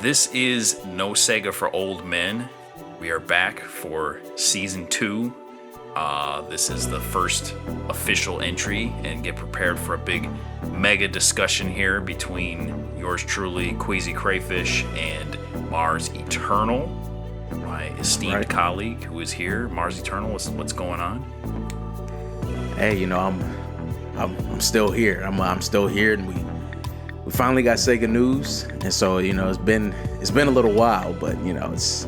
This is No Sega for Old Men. We are back for Season 2. This is the first official entry, and get prepared for a big mega discussion here between yours truly, Queasy Crayfish, and Mars Eternal, my esteemed colleague who is here. Mars Eternal, what's going on? Hey, I'm still here. I'm still here, and we finally got Sega news, and so it's been a little while, but it's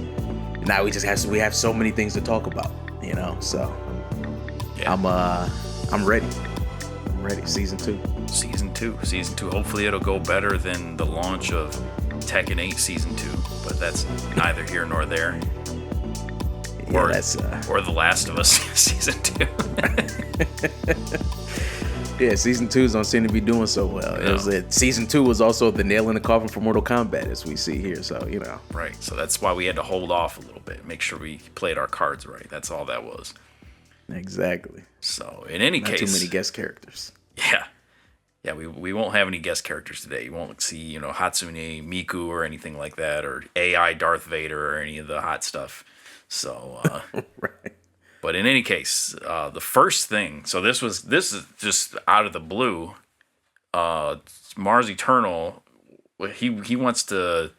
now we have so many things to talk about, so yeah. I'm ready. I'm ready. Season 2. Hopefully it'll go better than the launch of Tekken 8 Season 2, but that's neither here nor there. Yeah, or The Last of Us Season 2. Yeah, Season 2s don't seem to be doing so well. No. Season 2 was also the nail in the coffin for Mortal Kombat, as we see here, so Right, so that's why we had to hold off a little bit, make sure we played our cards right. That's all that was. Exactly. So, in any case... Not too many guest characters. Yeah, we won't have any guest characters today. You won't see, Hatsune Miku or anything like that, or AI Darth Vader or any of the hot stuff. So, right. But in any case, the first thing, so this is just out of the blue. Mars Eternal, he wants to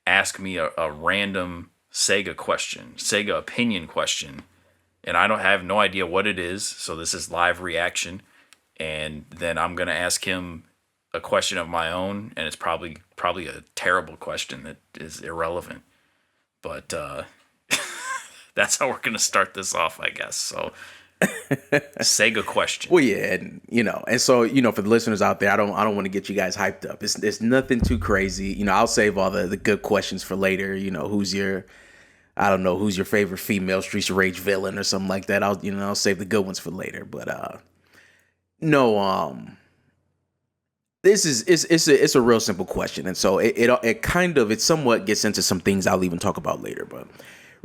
ask me a random Sega opinion question, and I have no idea what it is. So this is live reaction, and then I'm gonna ask him a question of my own, and it's probably a terrible question that is irrelevant, but. That's how we're going to start this off, I guess. So, Sega question. Well, yeah, and so, for the listeners out there, I don't want to get you guys hyped up. It's nothing too crazy. I'll save all the good questions for later. Who's your favorite female Streets of Rage villain or something like that. I'll save the good ones for later. But this is a real simple question, and so it somewhat gets into some things I'll even talk about later, but.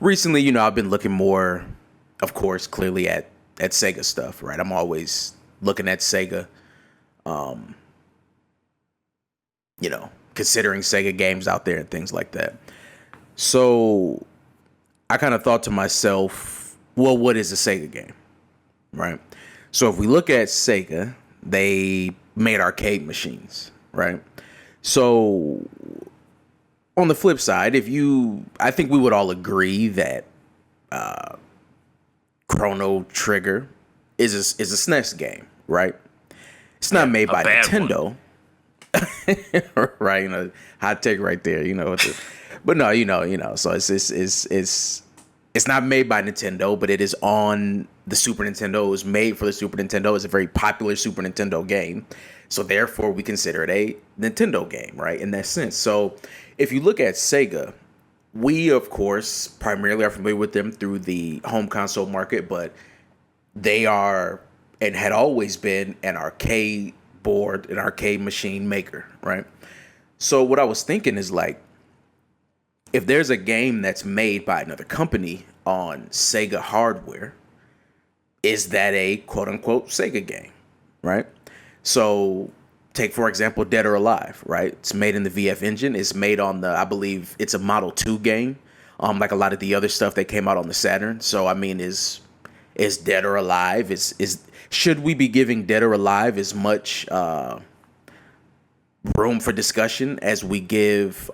Recently, I've been looking more, of course, clearly at Sega stuff, right? I'm always looking at Sega, considering Sega games out there and things like that. So I kind of thought to myself, well, what is a Sega game, right? So if we look at Sega, they made arcade machines, right? So... on the flip side, I think we would all agree that Chrono Trigger is a SNES game, right? It's not made by Nintendo, right? Hot take right there, but no, so it's not made by Nintendo, but it is on the Super Nintendo. It was made for the Super Nintendo. It's a very popular Super Nintendo game, so therefore we consider it a Nintendo game, right? In that sense, so. If you look at Sega, we, of course, primarily are familiar with them through the home console market, but they are and had always been an arcade machine maker, right? So what I was thinking is if there's a game that's made by another company on Sega hardware, is that a quote-unquote Sega game, right? So... take, for example, Dead or Alive, right? It's made in the VF Engine. It's made on I believe it's a Model 2 game, like a lot of the other stuff that came out on the Saturn. So, I mean, is Dead or Alive, should we be giving Dead or Alive as much room for discussion as we give,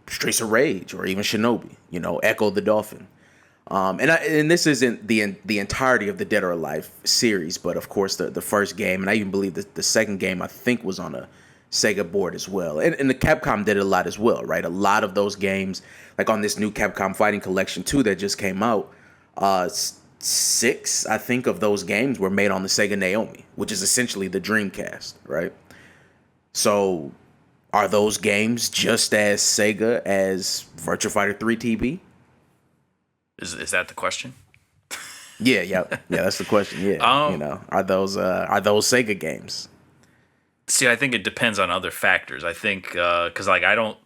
Streets of Rage or even Shinobi, Echo the Dolphin? And this isn't the entirety of the Dead or Alive series, but of course the first game, and I even believe that the second game I think was on a Sega board as well. And the Capcom did it a lot as well, right? A lot of those games, like on this new Capcom Fighting Collection 2 that just came out, 6, I think, of those games were made on the Sega Naomi, which is essentially the Dreamcast, right? So are those games just as Sega as Virtua Fighter 3 TB? Is that the question? Yeah, that's the question. Yeah, are those Sega games? See, I think it depends on other factors. I think because I don't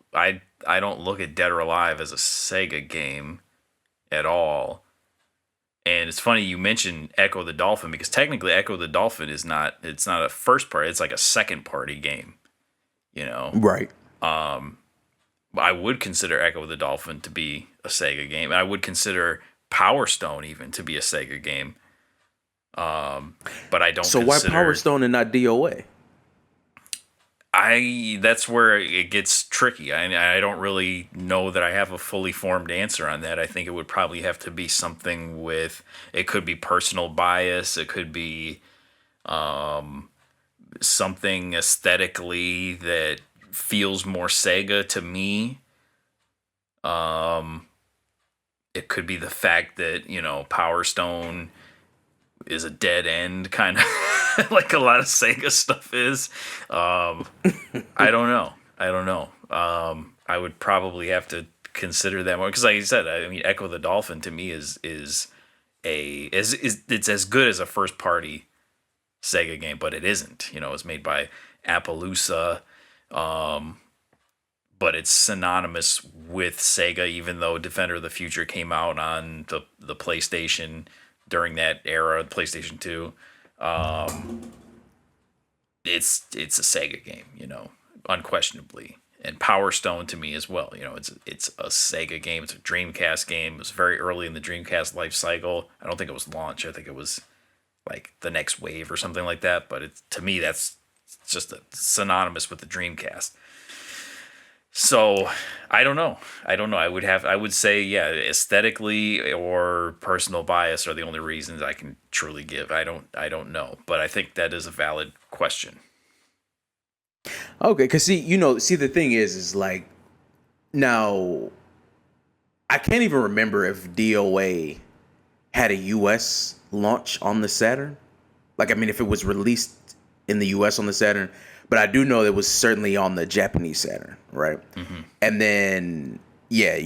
look at Dead or Alive as a Sega game at all. And it's funny you mentioned Echo the Dolphin, because technically Echo the Dolphin it's not a first party, it's like a second party game, Right. I would consider Echo the Dolphin to be a Sega game. And I would consider Power Stone even to be a Sega game. But I don't So consider... why Power Stone and not DOA? That's where it gets tricky. I don't really know that I have a fully formed answer on that. I think it would probably have to be something with... It could be personal bias. It could be something aesthetically that feels more Sega to me. It could be the fact that, Power Stone is a dead end, kind of like a lot of Sega stuff is. I don't know. I would probably have to consider that more because, like you said, I mean, Echo the Dolphin to me is it's as good as a first party Sega game, but it isn't. It's made by Appaloosa, but it's synonymous with Sega, even though Defender of the Future came out on the PlayStation during that era, PlayStation 2. It's a Sega game, unquestionably. And Power Stone to me as well. It's a Sega game. It's a Dreamcast game. It was very early in the Dreamcast life cycle. I don't think it was launch. I think it was like the next wave or something like that. But to me, that's just synonymous with the Dreamcast. So I don't know. I would say, yeah, aesthetically or personal bias are the only reasons I can truly give. I don't know, but I think that is a valid question. Okay, because the thing is like, now I can't even remember if DOA had a US launch on the Saturn. Like, I mean, if it was released in the US on the Saturn, but I do know it was certainly on the Japanese Saturn, right? Mm-hmm. And then, yeah,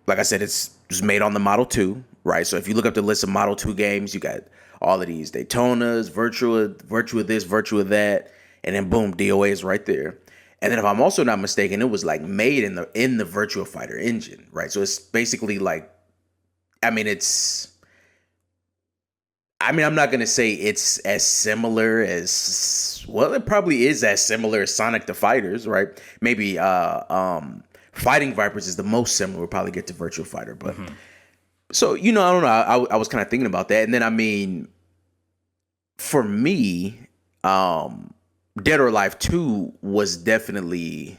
like I said, it was made on the Model 2, right? So if you look up the list of Model 2 games, you got all of these Daytonas, Virtua this, Virtua that, and then boom, DOA is right there. And then if I'm also not mistaken, it was like made in the Virtua Fighter engine, right? So it's basically like, I'm not going to say it's as similar as, well, it probably is as similar as Sonic the Fighters, right? Maybe Fighting Vipers is the most similar. We'll probably get to Virtua Fighter. But so, I don't know. I was kind of thinking about that. And then, for me, Dead or Alive 2 was definitely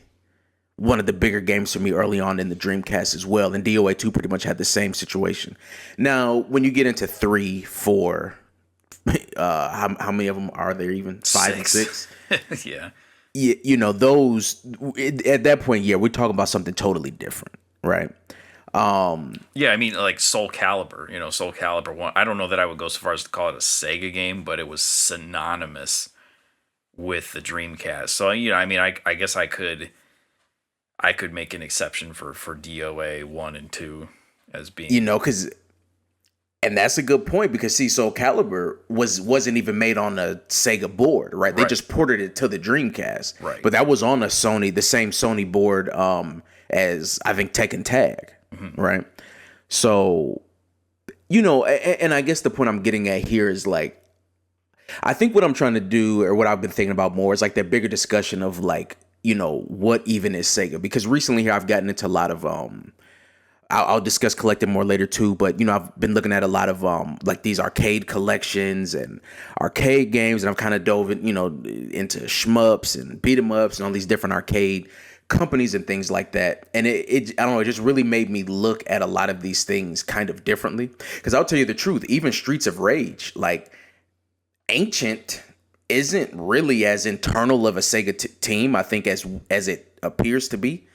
one of the bigger games for me early on in the Dreamcast as well. And DOA 2 pretty much had the same situation. Now, when you get into 3, 4, how many of them are there even? 5 and 6? Yeah. Those, at that point, yeah, we're talking about something totally different, right? Yeah, I mean, like Soul Calibur, Soul Calibur 1. I don't know that I would go so far as to call it a Sega game, but it was synonymous with the Dreamcast. So, I guess I could make an exception for DOA 1 and 2 as being... And that's a good point because, see, Soul Calibur wasn't even made on a Sega board, right? They just ported it to the Dreamcast. Right. But that was on the same Sony board as, I think, Tekken Tag, right? So, and I guess the point I'm getting at here is, like, I think what I'm trying to do, or what I've been thinking about more, is, like, that bigger discussion of, like, what even is Sega? Because recently here I've gotten into a lot of... I'll discuss collecting more later too, but I've been looking at a lot of like these arcade collections and arcade games, and I've kind of dove in, into shmups and beat 'em ups and all these different arcade companies and things like that. And it I don't know, it just really made me look at a lot of these things kind of differently. Because I'll tell you the truth, even Streets of Rage, like Ancient, isn't really as internal of a Sega team, I think, as it appears to be.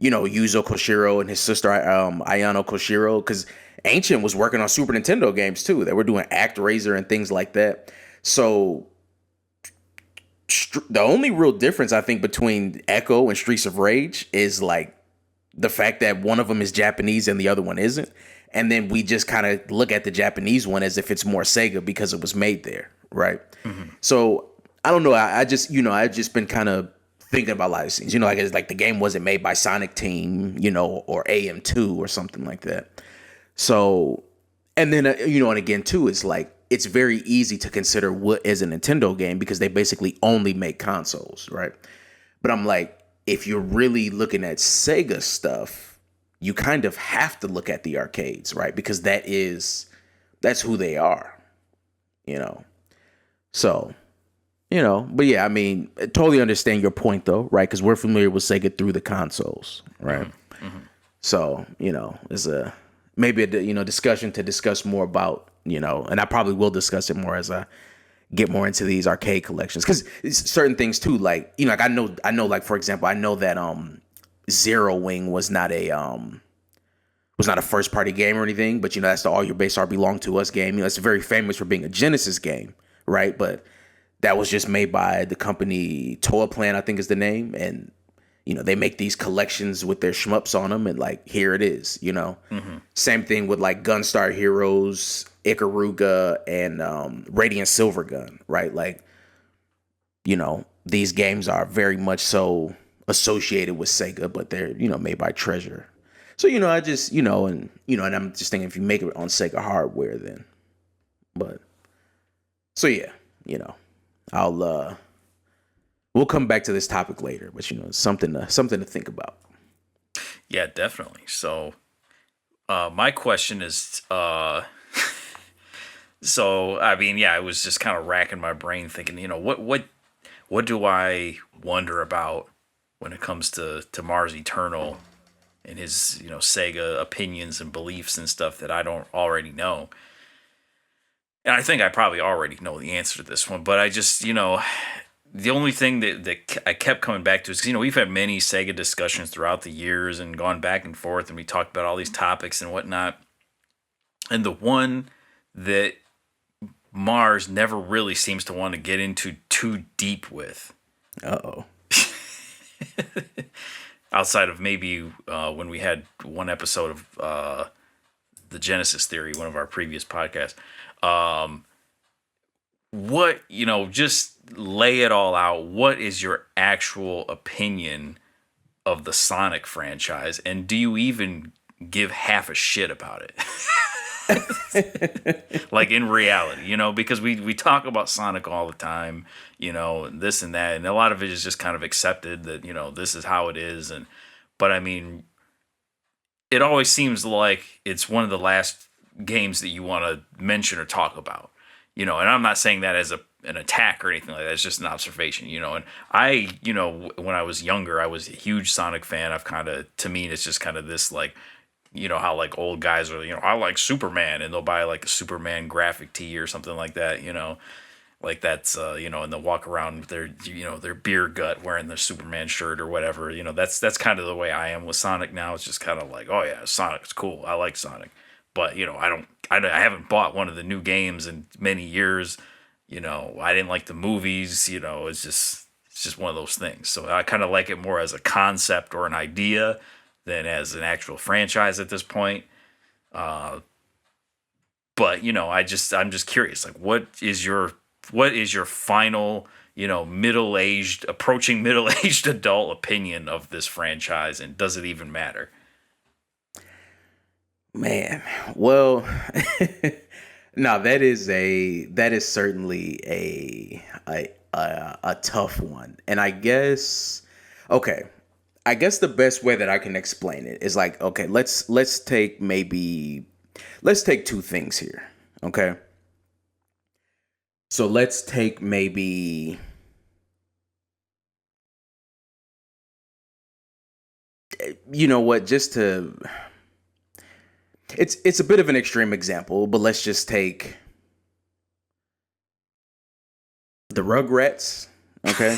Yuzo Koshiro and his sister Ayano Koshiro, because Ancient was working on Super Nintendo games too. They were doing ActRaiser and things like that. So the only real difference I think between Echo and Streets of Rage is like the fact that one of them is Japanese and the other one isn't. And then we just kind of look at the Japanese one as if it's more Sega because it was made there, right? Mm-hmm. So I don't know. I just been kind of thinking about a lot of things, like it's like the game wasn't made by Sonic Team, or AM2 or something like that. So, and then, and again too, it's like, it's very easy to consider what is a Nintendo game because they basically only make consoles, right? But I'm like, if you're really looking at Sega stuff, you kind of have to look at the arcades, right? Because that's who they are, you know. So, but yeah, I mean, I totally understand your point though, right? Because we're familiar with Sega through the consoles, right? Mm-hmm. So, it's maybe a discussion to discuss more about, and I probably will discuss it more as I get more into these arcade collections, because certain things too, like, like I know, like, for example, I know that Zero Wing was not a first party game or anything, but that's the All Your Base Are Belong to Us game. It's very famous for being a Genesis game, right? But that was just made by the company Toa Plan, I think is the name, and they make these collections with their shmups on them, and like, here it is, Mm-hmm. Same thing with like Gunstar Heroes, Ikaruga, and Radiant Silver Gun, right? Like, these games are very much so associated with Sega, but they're, made by Treasure. So, I just, and I'm just thinking if you make it on Sega hardware, then, but, so yeah, we'll come back to this topic later, but something to think about. Yeah, definitely. So, my question is, so I mean, yeah, I was just kind of racking my brain thinking, what do I wonder about when it comes to Mars Eternal and his, Sega opinions and beliefs and stuff that I don't already know. And I think I probably already know the answer to this one, but I just, the only thing that I kept coming back to is, we've had many Sega discussions throughout the years and gone back and forth, and we talked about all these topics and whatnot. And the one that Mars never really seems to want to get into too deep with. Uh-oh. Outside of maybe when we had one episode of the Genesis Theory, one of our previous podcasts. What, just lay it all out. What is your actual opinion of the Sonic franchise? And do you even give half a shit about it? Like, in reality, because we talk about Sonic all the time, this and that, and a lot of it is just kind of accepted that, this is how it is. But I mean, it always seems like it's one of the last games that you want to mention or talk about, and I'm not saying that as an attack or anything like that. It's just an observation, and I, when I was younger, I was a huge Sonic fan. To me, it's just kind of this, like, how like old guys are, I like Superman, and they'll buy like a Superman graphic tee or something like that, like that's, and they'll walk around with their, their beer gut wearing their Superman shirt or whatever. That's kind of the way I am with Sonic now. It's just kind of like, oh yeah, Sonic's cool. I like Sonic, but I haven't bought one of the new games in many years. I didn't like the movies, it's just one of those things. So I kind of like it more as a concept or an idea than as an actual franchise at this point. But I'm just curious, like, what is your final, approaching middle-aged adult opinion of this franchise, and does it even matter? Man, well, no, that is certainly a tough one, and I guess the best way that I can explain it is like, okay, let's take two things here, okay? So let's take maybe just to, it's a bit of an extreme example, but let's just take the Rugrats, okay?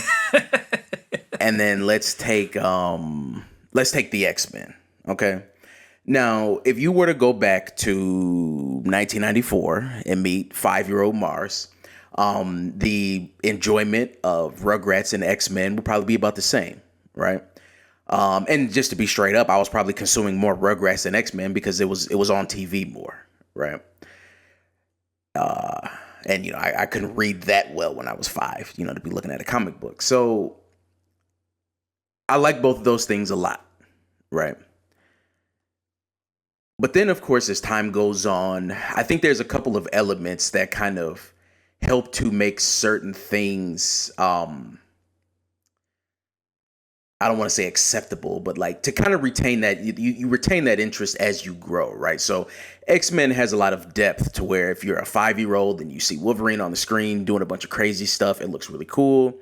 And then let's take the X-Men, okay? Now, if you were to go back to 1994 and meet 5-year-old Mars, the enjoyment of Rugrats and X-Men would probably be about the same, right? And just to be straight up, I was probably consuming more Rugrats than X-Men because it was on TV more, right? And I couldn't read that well when I was 5, to be looking at a comic book. So I like both of those things a lot, right? But then, of course, as time goes on, I think there's a couple of elements that kind of help to make certain things, I I don't want to say acceptable, but like to kind of retain that you retain that interest as you grow, right? So X-Men has a lot of depth to where if you're a 5-year-old and you see Wolverine on the screen doing a bunch of crazy stuff, it looks really cool.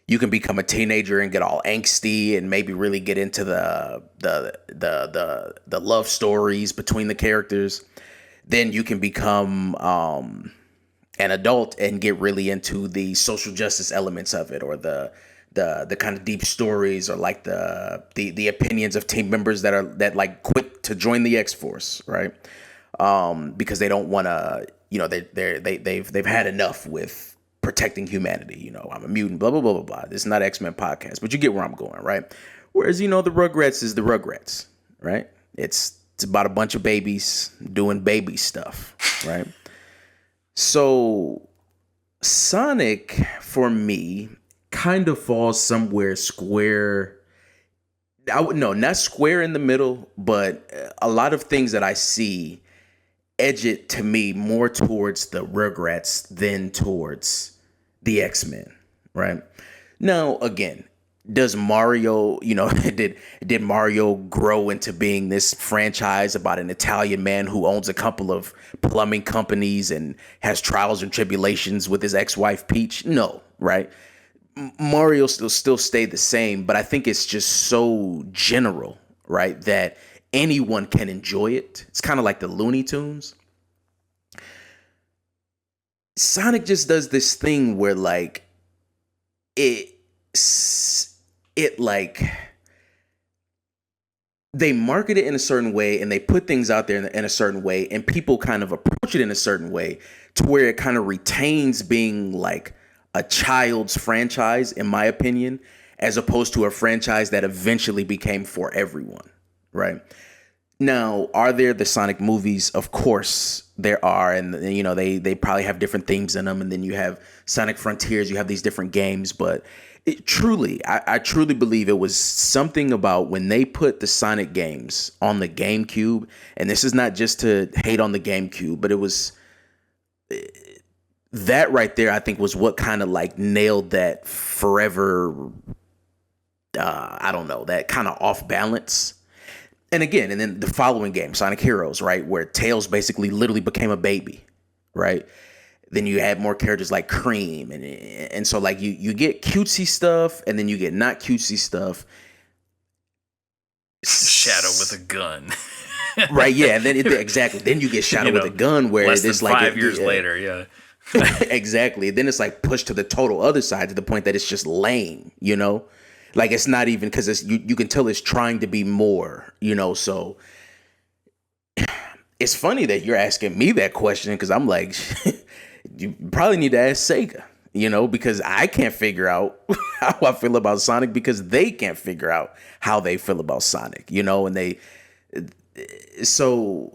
You can become a teenager and get all angsty and maybe really get into the love stories between the characters. Then you can become an adult and get really into the social justice elements of it, or the kind of deep stories, or like the opinions of team members that like quit to join the X Force, right? Because they don't want to, they've had enough with protecting humanity. I'm a mutant, blah blah blah blah blah. This is not X-Men podcast, but you get where I'm going, right? Whereas the Rugrats is the Rugrats, right? It's about a bunch of babies doing baby stuff, right? So Sonic, for me, kind of falls somewhere square. No, not square in the middle, but a lot of things that I see edge it to me more towards the Rugrats than towards the X-Men, right? Now, again, does Mario, did Mario grow into being this franchise about an Italian man who owns a couple of plumbing companies and has trials and tribulations with his ex-wife Peach? No, right? Mario still stayed the same, but I think it's just so general, right, that anyone can enjoy it. It's kind of like the Looney Tunes. Sonic just does this thing where like it like they market it in a certain way and they put things out there in a certain way, and people kind of approach it in a certain way to where it kind of retains being like a child's franchise, in my opinion, as opposed to a franchise that eventually became for everyone, right? Now, are there the Sonic movies? Of course there are, and they probably have different themes in them, and then you have Sonic Frontiers, you have these different games, but I truly believe it was something about when they put the Sonic games on the GameCube, and this is not just to hate on the GameCube, but it was that right there, I think, was what kind of like nailed that forever, I don't know, that kind of off balance. And again, and then the following game, Sonic Heroes, right, where Tails basically literally became a baby, right? Then you add more characters like Cream, and so like you get cutesy stuff, and then you get not cutesy stuff. Shadow with a gun. Right, yeah, and then exactly. Then you get Shadow with a gun, where it's like 5 years later, yeah. Exactly. Then it's like pushed to the total other side, to the point that it's just lame, Like it's not even, because you can tell it's trying to be more, so it's funny that you're asking me that question, because I'm like, you probably need to ask Sega, because I can't figure out how I feel about Sonic, because they can't figure out how they feel about Sonic, and so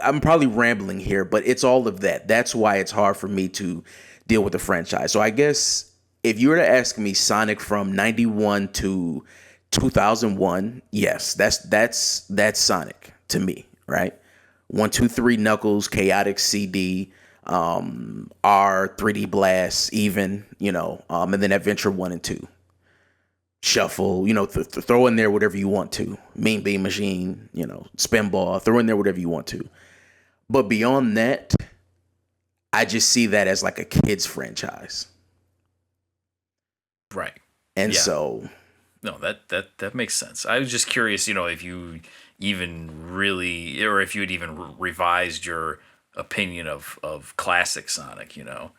I'm probably rambling here, but it's all of that. That's why it's hard for me to deal with the franchise. So I guess if you were to ask me Sonic from 91 to 2001, yes, that's Sonic to me, right? 1, 2, 3 Knuckles, Chaotic CD, R, 3D Blast, even, and then Adventure 1 and 2. Shuffle, throw in there whatever you want to. Mean Bean Machine, Spinball, throw in there whatever you want to. But beyond that, I just see that as like a kid's franchise. Right. And yeah. so no, that makes sense. I was just curious, if you even really, or if you had even revised your opinion of classic Sonic, no,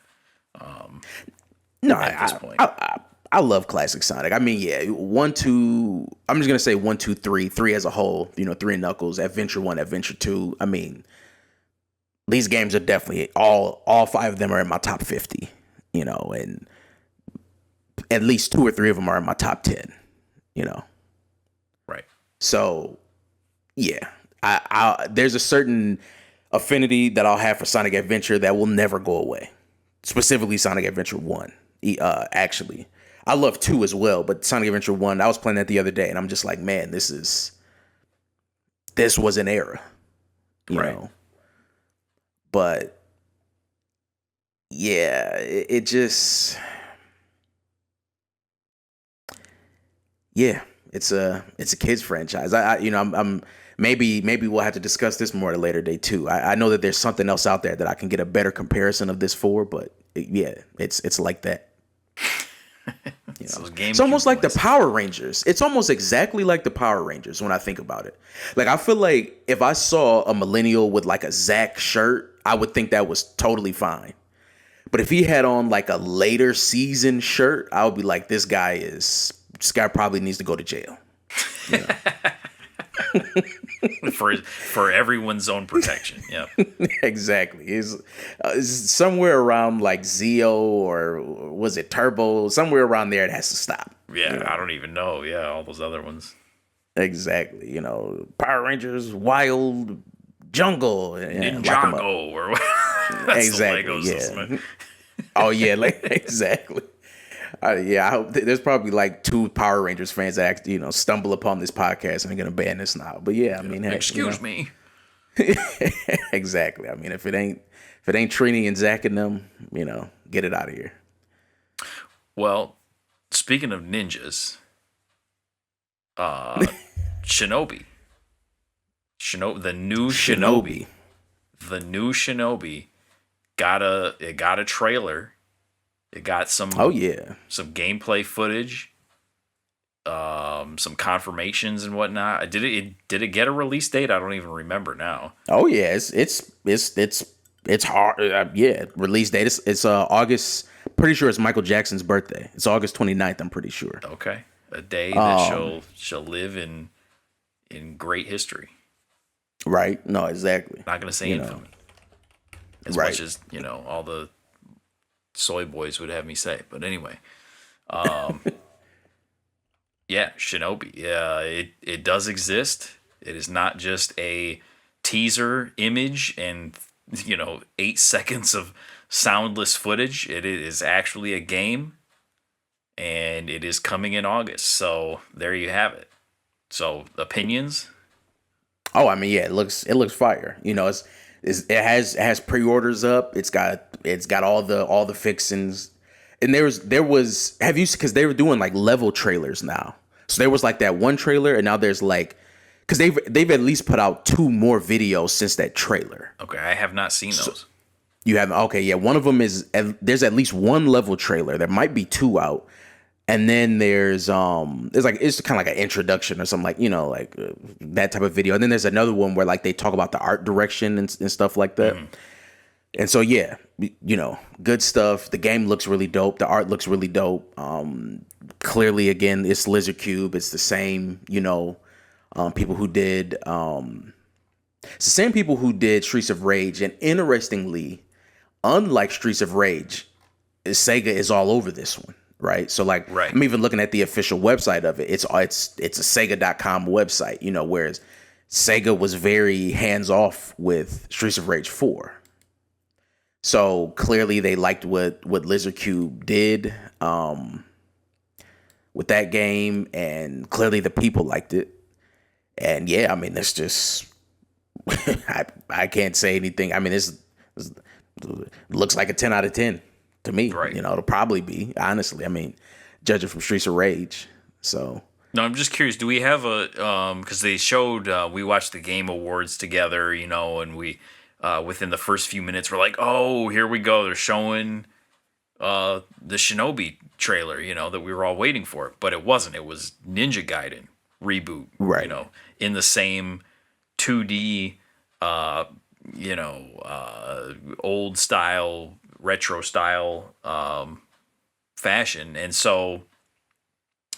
at this point. I love classic Sonic. I mean, yeah, 1, 2. I'm just gonna say 1, 2, 3. 3 as a whole. 3 Knuckles, Adventure 1, Adventure 2. I mean, these games are definitely all 5 of them are in my top 50. And at least 2 or 3 of them are in my top 10. Right. So, yeah, I there's a certain affinity that I'll have for Sonic Adventure that will never go away. Specifically, Sonic Adventure 1. Actually. I love 2 as well, but Sonic Adventure 1, I was playing that the other day, and I'm just like, man, this was an era, you know? But, yeah, it just, Yeah, it's a kids franchise. I'm maybe we'll have to discuss this more at a later date too. I know that there's something else out there that I can get a better comparison of this for, but yeah, it's like that. You It's know, those it's almost GameCube like the boys. Power Rangers. It's almost exactly like the Power Rangers when I think about it. Like I feel like if I saw a millennial with like a Zack shirt, I would think that was totally fine. But if he had on like a later season shirt, I would be like, this guy probably needs to go to jail. You know? For everyone's own protection. Yeah. Exactly. It's somewhere around like Zeo or was it Turbo? Somewhere around there, it has to stop. Yeah, You know? I don't even know. Yeah, all those other ones. Exactly. Power Rangers, Wild Jungle, lock them up. Ninjago or what? That's the Exactly. Lego system. Yeah. Oh yeah. Like exactly. Yeah. I hope there's probably like 2 Power Rangers fans that actually, stumble upon this podcast and are gonna ban this now. But yeah, I mean, hey, Excuse me. exactly. I mean, if it ain't Trini and Zach and them, get it out of here. Well, speaking of ninjas, uh, Shinobi. The new Shinobi. The new Shinobi got a trailer. It got some Oh yeah. some gameplay footage, some confirmations and whatnot. Did it get a release date? I don't even remember now. Oh yeah. It's hard. Yeah. Release date. It's August. Pretty sure it's Michael Jackson's birthday. It's August 29th. I'm pretty sure. Okay, a day that shall live in great history. Right. No. Exactly. Not gonna say infamy, as Right. much as all the soy boys would have me say. But anyway, yeah, Shinobi. Yeah, it does exist. It is not just a teaser image and 8 seconds of soundless footage. It is actually a game, and it is coming in August. So there you have it. So opinions. Oh, I mean, yeah, it looks fire. It has pre-orders up. It's got all the fixings. And there was have you because they were doing like level trailers now. So there was like that one trailer, and now there's like because they've at least put out 2 more videos since that trailer. Okay, I have not seen those. You haven't? Okay, yeah. One of them there's at least one level trailer. There might be 2 out. And then there's it's kind of like an introduction or something like that type of video. And then there's another one where like they talk about the art direction and stuff like that. And so yeah, good stuff. The game looks really dope. The art looks really dope. Clearly again, it's Lizard Cube. It's the same people who did it's the same people who did Streets of Rage. And interestingly, unlike Streets of Rage, Sega is all over this one. Right. So like Right. I'm even looking at the official website of it. It's a Sega.com website, whereas Sega was very hands off with Streets of Rage 4. So clearly they liked what Lizard Cube did with that game, and clearly the people liked it. And yeah, I mean, it's just I can't say anything. I mean, this looks like a 10 out of 10. To me, Right. It'll probably be, honestly. I mean, judging from Streets of Rage. So, No, I'm just curious. Do we have a because they showed we watched the Game Awards together, and we within the first few minutes we're like, oh, here we go. They're showing the Shinobi trailer, that we were all waiting for. But it wasn't. It was Ninja Gaiden reboot, Right. In the same 2D, old style, retro style fashion. And so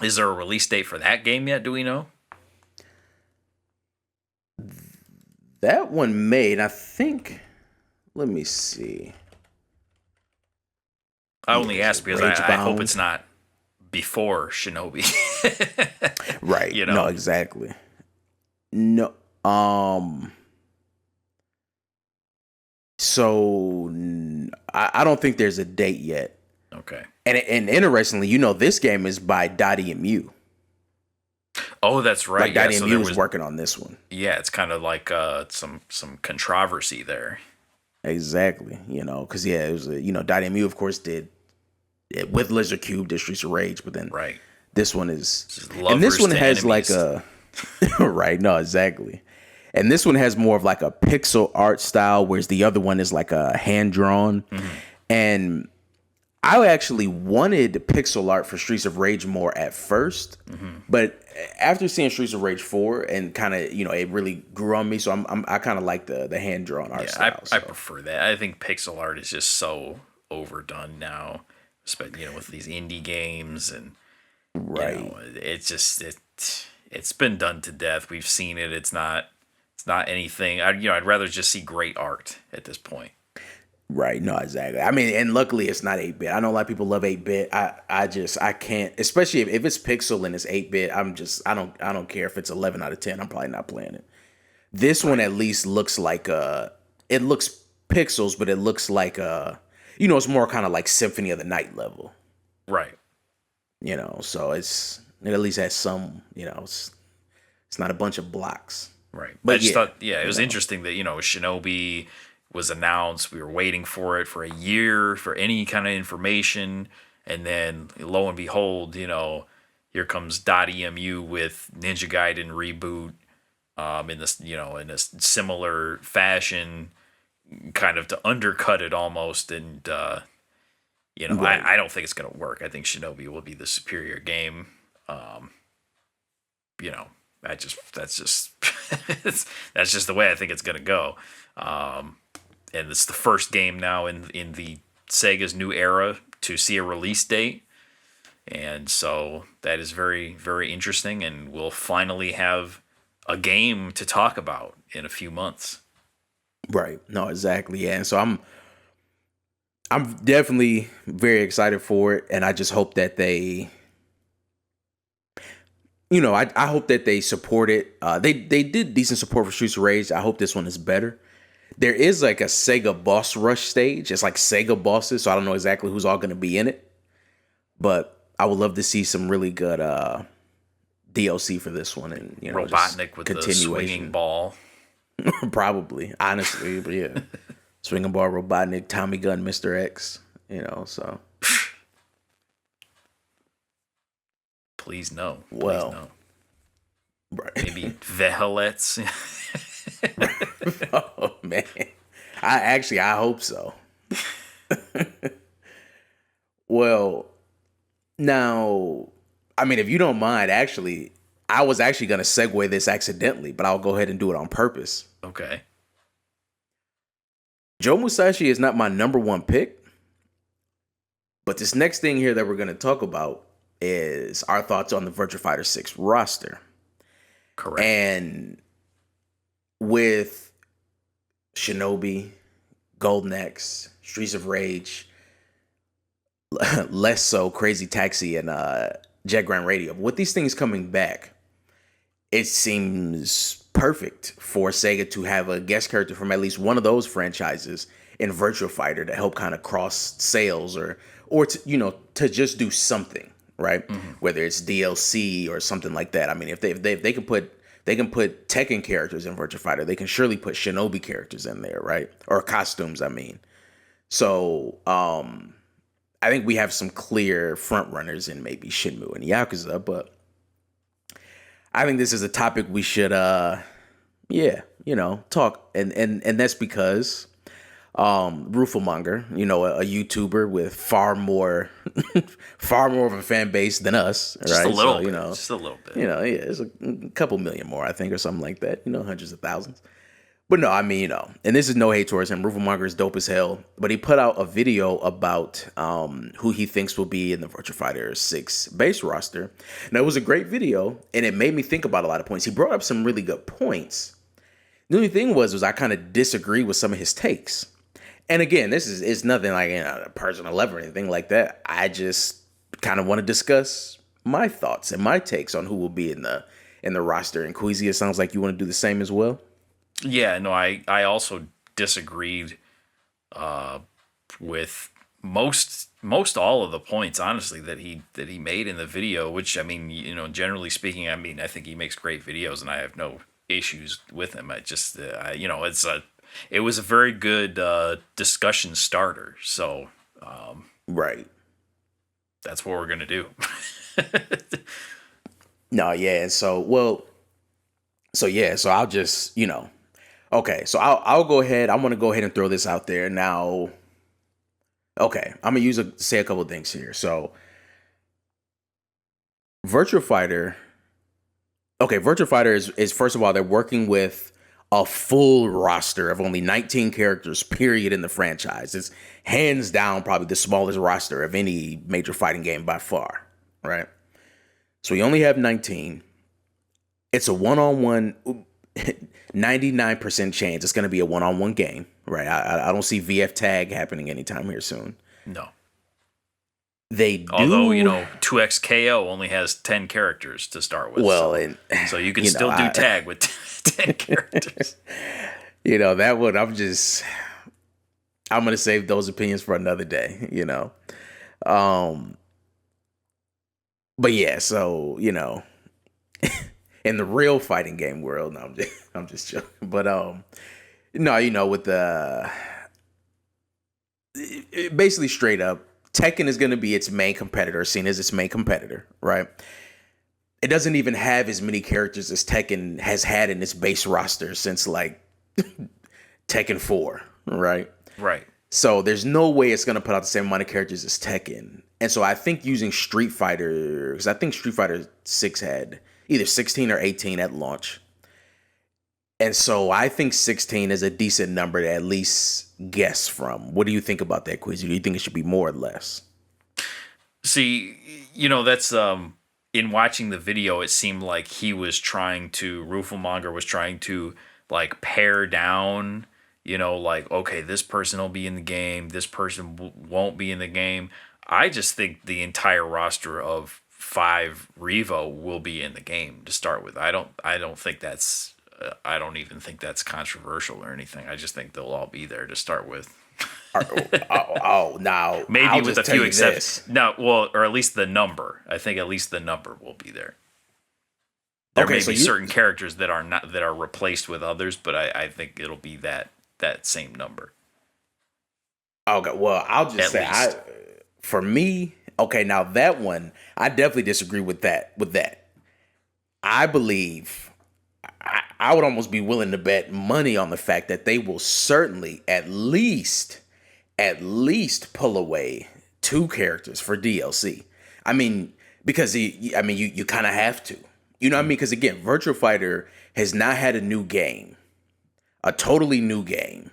is there a release date for that game yet? Do we know? that one made, I think, let me see. I only ask because I hope Ragebound. it's not before Shinobi. Right. You know? No, exactly. No. So I don't think there's a date yet. Okay. And interestingly, this game is by Dottie and Mew. Oh, that's right. Like Dottie so and there Mew was working on this one. Yeah, it's kind of like some controversy there. Exactly. Because yeah, it was Dottie and Mew, of course, did it with Lizard Cube, did Streets of Rage, but then Right. This one is, Just and this lovers one to has like enemies. a right. No, exactly. And this one has more of like a pixel art style, whereas the other one is like a hand drawn. Mm-hmm. And I actually wanted pixel art for Streets of Rage more at first, Mm-hmm. but after seeing Streets of Rage 4 and kind of, it really grew on me. So I kind of like the hand drawn art Yeah, style. I So prefer that. I think pixel art is just so overdone now, especially with these indie games, and right, it's just it's been done to death. We've seen it. It's not anything. I'd rather just see great art at this point. right, no, exactly. I mean, and luckily it's not 8-bit. I know a lot of people love 8-bit. I can't, especially if it's pixel and it's 8-bit. I don't care if it's 11 out of 10. I'm probably not playing it. This one Right. at least looks like it looks pixels, but it looks like it's more kind of like Symphony of the Night level. Right. So it at least has some, it's not a bunch of blocks. Right. I But just yeah, thought, yeah, it was interesting that, Shinobi was announced. We were waiting for it for a year for any kind of information. And then lo and behold, here comes .emu with Ninja Gaiden reboot in this, in a similar fashion, kind of to undercut it almost. And, right, I don't think it's going to work. I think Shinobi will be the superior game. You know, that's just that's just the way I think it's gonna go. And it's the first game now in the Sega's new era to see a release date, and so that is very very interesting. And we'll finally have a game to talk about in a few months. right. No, exactly. Yeah, and so I'm definitely very excited for it, and I just hope that they. I hope that they support it. They did decent support for Streets of Rage. I hope this one is better. There is like a Sega boss rush stage. It's like Sega bosses, so I don't know exactly who's all going to be in it. But I would love to see some really good DLC for this one, and just Robotnik with the swinging continuation. ball. Probably, honestly, but yeah, swinging ball, Robotnik, Tommy Gun, Mr. X. So Please no. Please well, no. right. Maybe Vehelets. Oh man, I hope so. Well, now, I mean, if you don't mind, actually, I was actually going to segue this accidentally, but I'll go ahead and do it on purpose. Okay. Joe Musashi is not my number one pick, but this next thing here that we're going to talk about is our thoughts on the Virtua Fighter 6 roster. Correct. And with Shinobi, Golden Axe, Streets of Rage, less so Crazy Taxi and Jet Grand Radio. With these things coming back, it seems perfect for Sega to have a guest character from at least one of those franchises in Virtua Fighter to help kind of cross sales or to just do something, right? Mm-hmm. Whether it's DLC or something like that. I mean, if they can put Tekken characters in Virtua Fighter, they can surely put Shinobi characters in there, right? Or costumes, I mean. So, I think we have some clear front runners in maybe Shenmue and Yakuza, but I think this is a topic we should talk, and that's because Roofelmonger, a YouTuber with far more of a fan base than us, right? Just a little So, bit. Just a little bit. yeah, it's a couple million more, I think, or something like that. Hundreds of thousands. But no, I mean, and this is no hate towards him. Roofelmonger is dope as hell. But he put out a video about who he thinks will be in the Virtua Fighter 6 base roster. Now, it was a great video, and it made me think about a lot of points. He brought up some really good points. The only thing was I kind of disagree with some of his takes. And again, it's nothing like a personal love or anything like that. I just kind of want to discuss my thoughts and my takes on who will be in the roster. And Queasy, it sounds like you want to do the same as well. Yeah, no, I also disagreed with most all of the points, honestly, that he made in the video. Which, I mean, generally speaking, I mean, I think he makes great videos, and I have no issues with him. I just, it was a very good discussion starter. So, Right. that's what we're gonna do. No, yeah. So well, so yeah. So I'll just okay. So I'll go ahead. I'm gonna go ahead and throw this out there now. Okay, I'm gonna say a couple things here. So Virtua Fighter. Okay, Virtua Fighter is first of all they're working with a full roster of only 19 characters. Period in the franchise. It's hands down probably the smallest roster of any major fighting game by far. Right. So we only have 19. It's a one-on-one. 99% chance it's going to be a one-on-one game. Right. I don't see VF tag happening anytime here soon. No. They do. Although, 2XKO only has 10 characters to start with. Well, so you can still do tag with 10 characters. That one, I'm going to save those opinions for another day, But yeah, so, in the real fighting game world, no, I'm just joking. But, no, with basically straight up, Tekken is going to be its main competitor, seen as its main competitor, right? It doesn't even have as many characters as Tekken has had in its base roster since like Tekken 4, right? Right. So there's no way it's going to put out the same amount of characters as Tekken. And so I think using Street Fighter, because I think Street Fighter 6 had either 16 or 18 at launch. And so I think 16 is a decent number to at least guess from. What do you think about that, Quizzy? Do you think it should be more or less? See, that's in watching the video, it seemed like Ruffelmonger was trying to like pare down, like, okay, this person will be in the game, this person won't be in the game. I just think the entire roster of 5 Revo will be in the game to start with. I don't think that's I don't even think that's controversial or anything. I just think they'll all be there to start with. Now maybe I'll with a few exceptions. No, well, or at least the number. I think at least the number will be there. There may be certain characters that are replaced with others, but I think it'll be that same number. Okay, well, I'll just say for me, okay, now that one, I definitely disagree with that. I believe I would almost be willing to bet money on the fact that they will certainly at least pull away 2 characters for DLC. I mean, because you kind of have to. You know what I mean? Because again, Virtua Fighter has not had a totally new game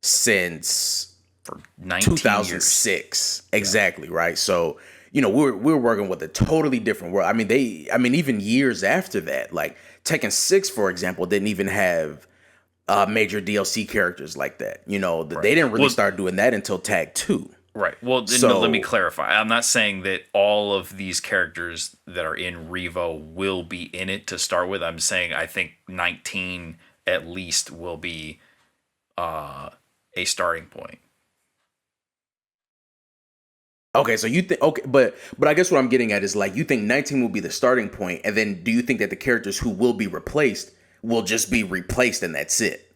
since for 2006. Years. Exactly, yeah. Right? So, we're working with a totally different world. I mean, even years after that, like Tekken 6, for example, didn't even have major DLC characters like that. Right. They didn't really start doing that until Tag 2. Right. Well, no, let me clarify. I'm not saying that all of these characters that are in Revo will be in it to start with. I'm saying I think 19 at least will be a starting point. Okay, so you think but I guess what I'm getting at is like you think 19 will be the starting point, and then do you think that the characters who will be replaced will just be replaced and that's it?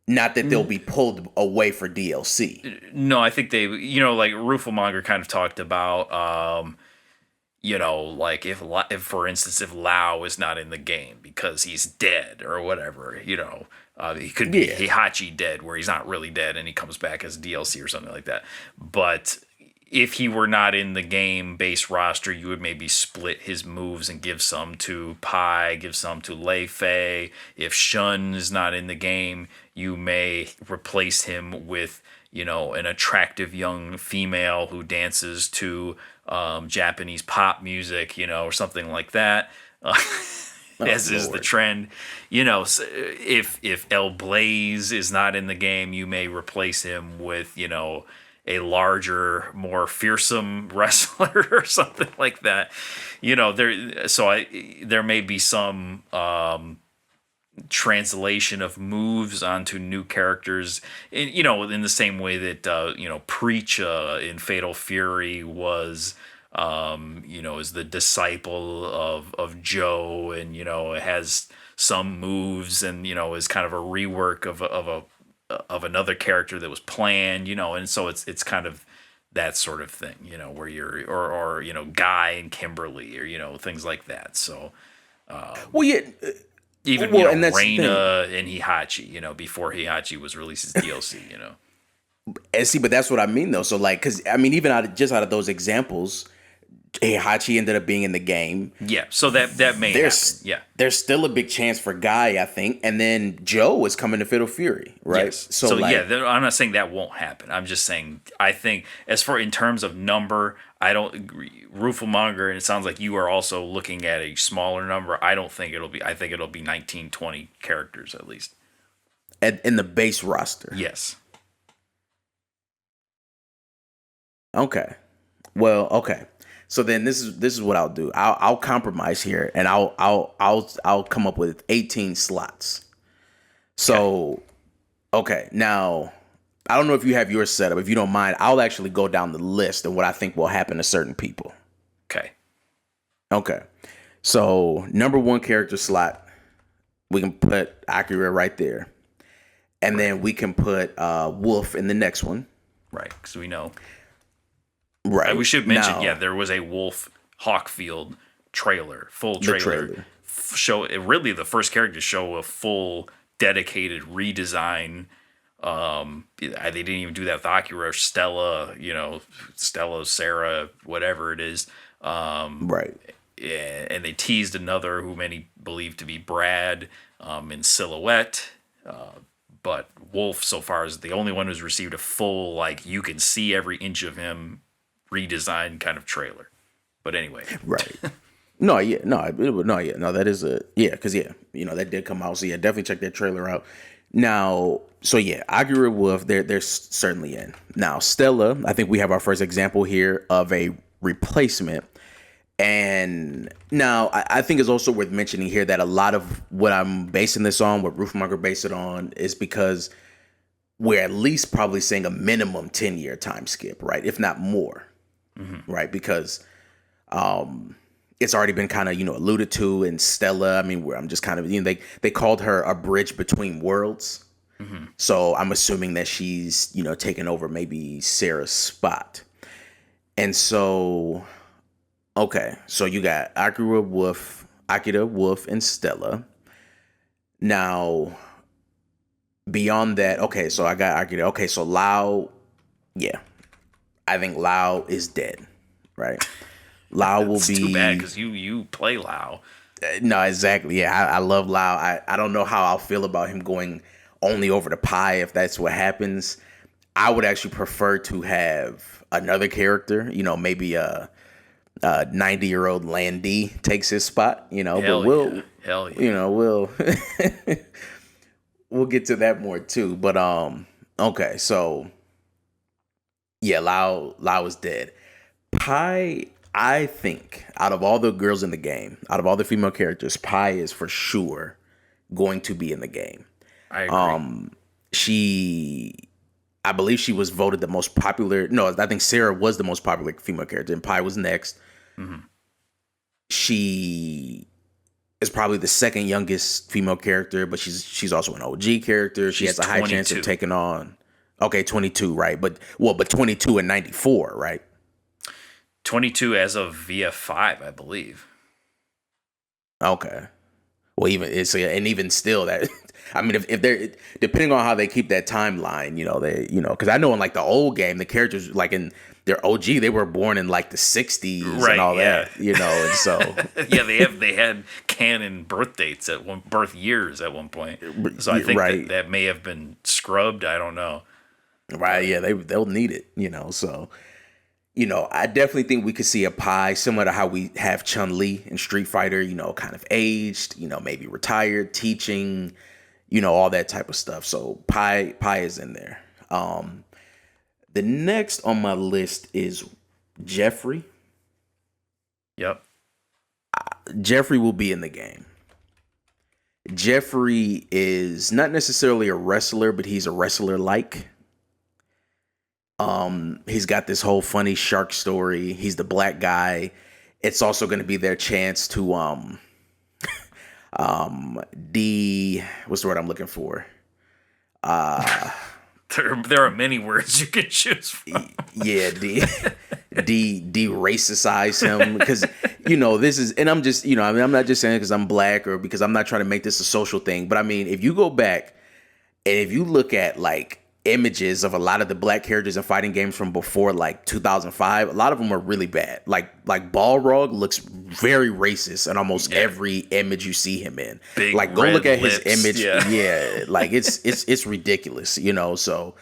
Not that they'll be pulled away for DLC. No, I think they, like Ruffelmonger kind of talked about, like if for instance, if Lao is not in the game because he's dead or whatever, he could be Heihachi dead where he's not really dead and he comes back as DLC or something like that. But if he were not in the game base roster, you would maybe split his moves and give some to Pai, give some to Lei Fei. If Shun is not in the game, you may replace him with, an attractive young female who dances to Japanese pop music, or something like that. As is the trend. If El Blaze is not in the game, you may replace him with, a larger, more fearsome wrestler or something like that. There may be some translation of moves onto new characters, in the same way that Preach in Fatal Fury was is the disciple of Joe, and it has some moves, and is kind of a rework of another character that was planned, and so it's kind of that sort of thing, where you're or Guy and Kimberly, or things like that. So Well, yeah. even Well, and that's the thing. Reina and Hihachi, before Hihachi was released as DLC. And see, but that's what I mean, though. So, like, because I mean, even out of those examples, Heihachi ended up being in the game. Yeah, so that may happen. Yeah, there's still a big chance for Guy, I think, and then Joe is coming to Fatal Fury, right? yes. So like, yeah, I'm not saying that won't happen. I'm just saying I think as for in terms of number, I don't agree. Rooflemonger, and it sounds like you are also looking at a smaller number. I don't think it'll be. I think it'll be 19, 20 characters at least. In the base roster. Yes. Okay. Well, okay. So then this is what I'll do. I'll compromise here, and I'll come up with 18 slots. So, okay. Now, I don't know if you have yours set up. If you don't mind, I'll actually go down the list of what I think will happen to certain people. Okay. Okay. So number 1 character slot, we can put Akira right there, and then we can put Wolf in the next one. Right, because we know. Right. We should mention, there was a Wolf Hawkfield trailer, full trailer. Show really the first character to show a full dedicated redesign. They didn't even do that with Akira or Stella, Stella, Sarah, whatever it is. Right. And they teased another who many believe to be Brad in silhouette. But Wolf so far is the only one who's received a full, like, you can see every inch of him redesigned kind of trailer. But anyway. Right. No, that is because that did come out. So yeah, definitely check that trailer out. Now, so yeah, Akira Wolf, they're certainly in. Now, Stella, I think we have our first example here of a replacement. And now I think it's also worth mentioning here that a lot of what I'm basing this on, what Roofmonger based it on, is because we're at least probably saying a minimum 10-year time skip, right? If not more, right? Because it's already been kind of, alluded to in Stella. I mean, where I'm just kind of, they called her a bridge between worlds. So I'm assuming that she's, taking over maybe Sarah's spot. And so, okay, so you got Akira, Wolf, and Stella. Now, beyond that, okay, so I got Akira. Okay, so Lao, yeah, I think Lao is dead, right? Lao will be too bad because you play Lao. No, exactly. Yeah, I love Lao. I don't know how I'll feel about him going only over to Pi if that's what happens. I would actually prefer to have another character, maybe a 90-year-old Landy takes his spot, Hell but Hell yeah. We'll get to that more too. But okay, so yeah, Lao is dead. Pi, I think out of all the girls in the game, out of all the female characters, Pi is for sure going to be in the game. I agree. I believe she was voted the most popular. No, I think Sarah was the most popular female character, and Pi was next. She is probably the second youngest female character, but she's also an OG character. She has a high chance of taking on. Okay, 22, right? But 22 and 94, right? 22 as of VF5, I believe. Okay. Well, even still that. I mean, if they're depending on how they keep that timeline, because I know in like the old game, the characters like in their OG, they were born in like the 60s and all that, and so yeah, they had canon birth dates birth years at one point. So I think that may have been scrubbed. I don't know. Right? Yeah, they'll need it. So. I definitely think we could see a Pi similar to how we have Chun-Li in Street Fighter, kind of aged, maybe retired, teaching, all that type of stuff. So Pi is in there. The next on my list is Jeffrey. Yep. Jeffrey will be in the game. Jeffrey is not necessarily a wrestler, but he's a wrestler-like. He's got this whole funny shark story. He's the black guy. It's also going to be their chance to what's the word I'm looking for? There are many words you can choose from. Yeah, de-racicize him, because this is, and I'm just, I mean, I'm not just saying because I'm black or because I'm not trying to make this a social thing, but I mean, if you go back and if you look at like images of a lot of the black characters in fighting games from before like 2005, a lot of them are really bad. Like Balrog looks very racist in almost every image you see him in. Big like go look at lips, his image. Yeah, like it's ridiculous, so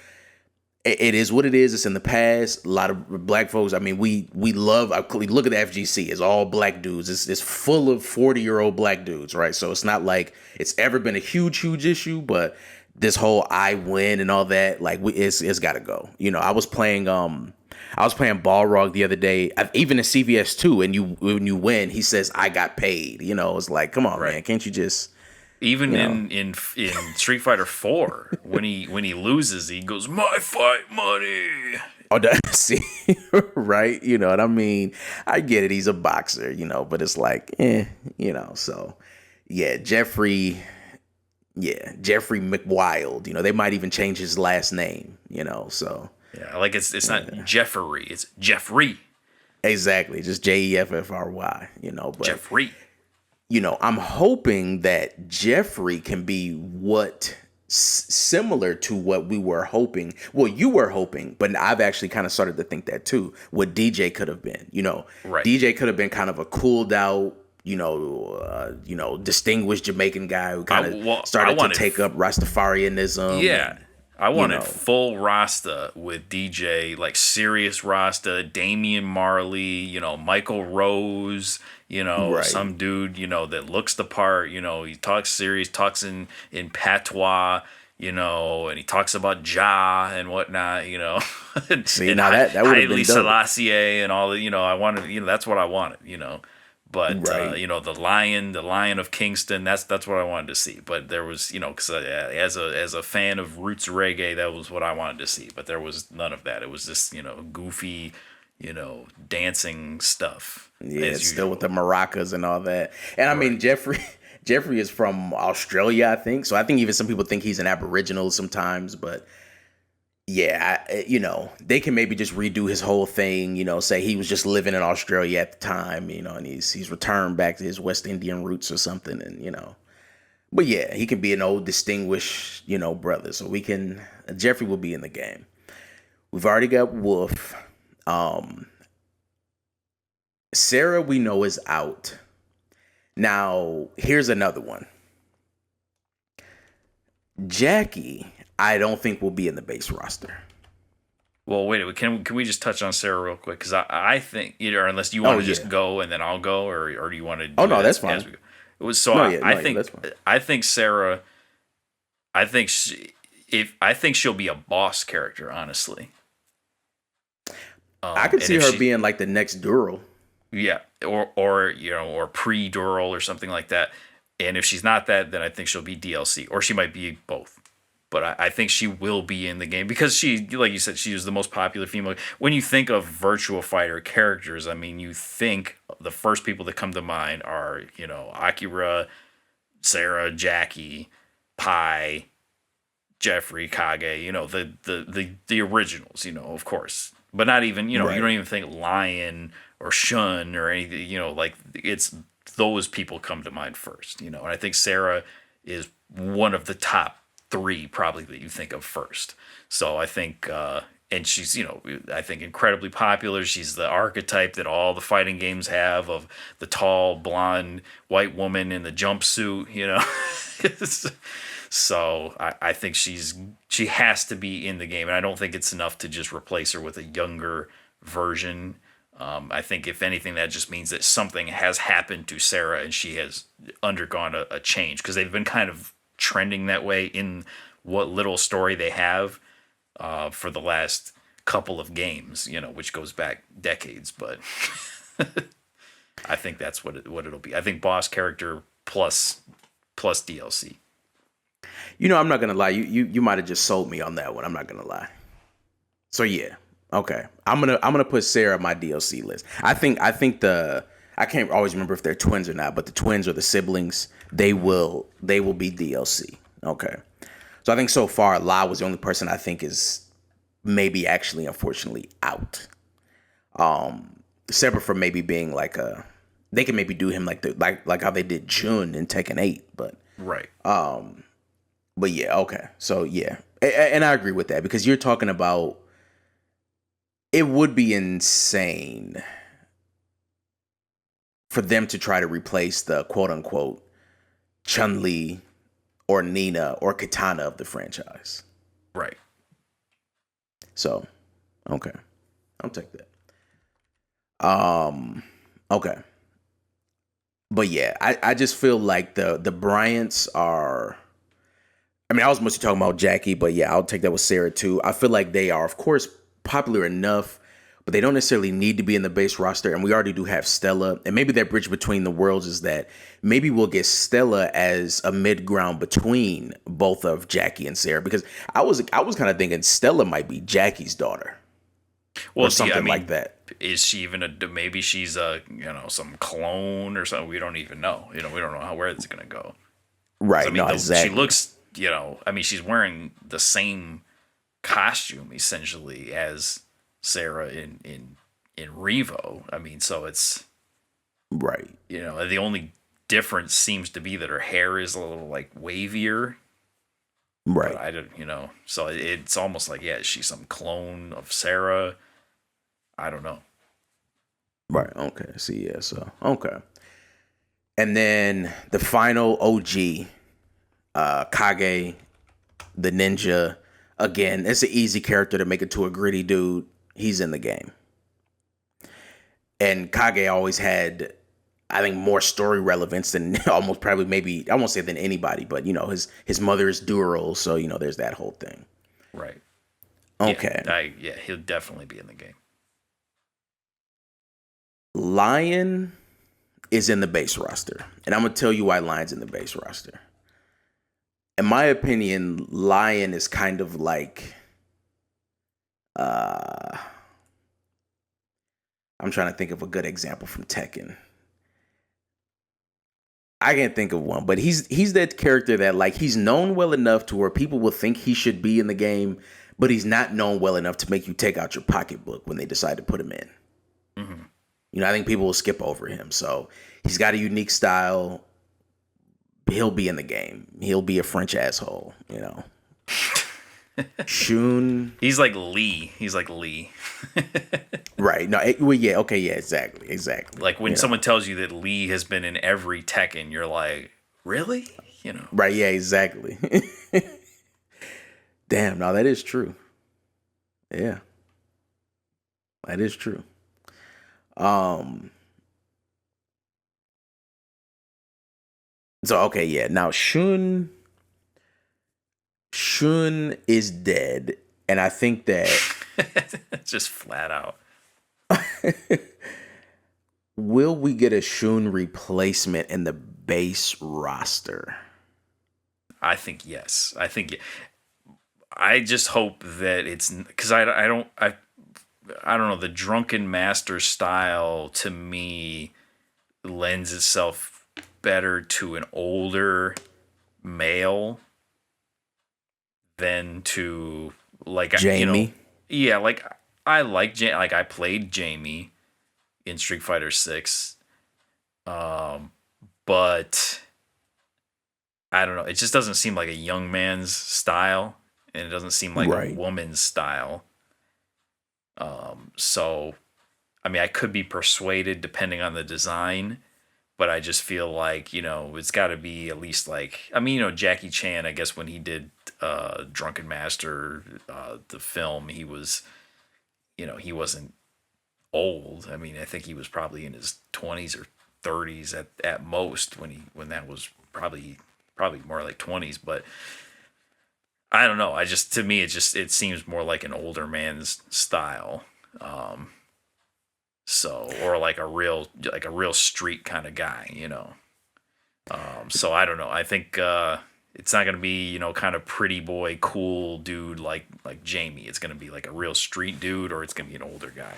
it is what it is. It's in the past. A lot of black folks, I mean, we love, look at the FGC. It's all black dudes. It's full of 40-year-old black dudes, right? So it's not like it's ever been a huge issue, but this whole I win and all that, like it's got to go. I was playing Balrog the other day, even in CVS 2, and when you win, he says I got paid. It's like, come on, man, can't you just? Even in Street Fighter 4, when he loses, he goes, "My fight money." Oh, see, right? And I mean, I get it. He's a boxer, but it's like, So, yeah, Jeffrey McWild. They might even change his last name. So yeah, like it's not Jeffrey, it's Jeffrey. Exactly, just Jeffry. But Jeffrey. I'm hoping that Jeffrey can be similar to what we were hoping. Well, you were hoping, but I've actually kind of started to think that too. What DJ could have been, Right. DJ could have been kind of a cooled out, distinguished Jamaican guy who kind of started to take up Rastafarianism. Yeah. I wanted full Rasta with DJ, like serious Rasta, Damian Marley, Michael Rose, right. Some dude, that looks the part, he talks serious, talks in patois, and he talks about Jah and whatnot, See, now that would have been dope. Selassie and all the, I wanted, that's what I wanted, But right. The Lion of Kingston, that's what I wanted to see. But there was, because as a fan of roots reggae, that was what I wanted to see. But there was none of that. It was just goofy, dancing stuff. Yeah, still with the maracas and all that. And I mean, Jeffrey is from Australia, I think. So I think even some people think he's an Aboriginal sometimes, but. Yeah, they can maybe just redo his whole thing, say he was just living in Australia at the time, and he's returned back to his West Indian roots or something, and but yeah, he can be an old distinguished, brother. So Jeffrey will be in the game. We've already got Wolf. Sarah, we know, is out. Now, here's another one. Jackie, I don't think will be in the base roster. Well, wait. Can we just touch on Sarah real quick? Because I think either unless you want to just go and then I'll go, or do you want to? Oh no, that's fine. It was so. I think Sarah. I think she'll be a boss character. Honestly, I could see her being like the next Dural. Yeah, or pre-Dural or something like that. And if she's not that, then I think she'll be DLC, or she might be both. But I think she will be in the game because she, like you said, she was the most popular female. When you think of Virtua Fighter characters, I mean, you think the first people that come to mind are, Akira, Sarah, Jackie, Pai, Jeffrey, Kage, the originals, of course. But not even, right. You don't even think Lion or Shun or anything, like it's those people come to mind first, and I think Sarah is one of the top 3 probably that you think of first. So I think, and she's, I think incredibly popular. She's the archetype that all the fighting games have of the tall, blonde, white woman in the jumpsuit, So I think she has to be in the game. And I don't think it's enough to just replace her with a younger version. I think if anything, that just means that something has happened to Sarah and she has undergone a change, because they've been kind of trending that way in what little story they have for the last couple of games, which goes back decades. But I think that's what it'll be. I think boss character plus DLC. I'm not gonna lie. You might have just sold me on that one. I'm not gonna lie. So yeah, okay. I'm gonna put Sarah on my DLC list. I think I can't always remember if they're twins or not, but the twins or the siblings, they will be DLC. Okay. So I think so far, La was the only person I think is maybe actually, unfortunately, out. Separate from maybe being like they can maybe do him like how they did Jun in Tekken 8, Right. but yeah, okay. So yeah, and I agree with that because you're talking about it would be insane for them to try to replace the quote unquote Chun-Li or Nina or Katana of the franchise. Right. So, okay. I'll take that. Okay. But yeah, I just feel like the Bryants are, I mean, I was mostly talking about Jackie, but yeah, I'll take that with Sarah too. I feel like they are, of course, popular enough, but they don't necessarily need to be in the base roster. And we already do have Stella. And maybe that bridge between the worlds is that maybe we'll get Stella as a mid ground between both of Jackie and Sarah. Because I was kind of thinking Stella might be Jackie's daughter. Well, or something like that. Is she even maybe she's a, some clone or something? We don't even know. We don't know where it's going to go. Right. I mean, exactly. She looks, she's wearing the same costume essentially as Sarah in Revo. I mean, so it's right. The only difference seems to be that her hair is a little like wavier. Right. But I don't, so it's almost like, yeah, she's some clone of Sarah. I don't know. Right. Okay. See, yeah. So, okay. And then the final OG, Kage, the ninja. Again, it's an easy character to make it to a gritty dude. He's in the game. And Kage always had, I think, more story relevance than almost probably maybe, I won't say than anybody, but, his mother is Dural. So, there's that whole thing. Right. Okay. Yeah, he'll definitely be in the game. Lion is in the base roster. And I'm going to tell you why Lion's in the base roster. In my opinion, Lion is kind of like, I'm trying to think of a good example from Tekken. I can't think of one, but he's that character that like he's known well enough to where people will think he should be in the game, but he's not known well enough to make you take out your pocketbook when they decide to put him in. Mm-hmm. I think people will skip over him. So he's got a unique style. He'll be in the game. He'll be a French asshole, Shun. He's like Lee. Right. No. Well, yeah. Okay. Yeah. Exactly. Like when someone tells you that Lee has been in every Tekken, you're like, really? Right. Yeah. Exactly. Damn. No, that is true. Yeah. That is true. So okay, yeah. Now Shun is dead, and I think that just flat out. Will we get a Shun replacement in the base roster? I think yes. I just hope that it's because I don't know, the drunken master style to me lends itself better to an older male than to like Jamie. Yeah, like I like like I played Jamie in Street Fighter 6. But I don't know, it just doesn't seem like a young man's style, and it doesn't seem like a woman's style. So I mean, I could be persuaded depending on the design, but I just feel like, it's got to be at least like, I mean, Jackie Chan, I guess when he did Drunken Master, the film, he was, he wasn't old. I mean, I think he was probably in his 20s or 30s at most when that was probably more like 20s, but I don't know. To me, it seems more like an older man's style. So, or like a real street kind of guy, So I don't know. I think it's not gonna be, kind of pretty boy, cool dude like Jamie. It's gonna be like a real street dude, or it's gonna be an older guy.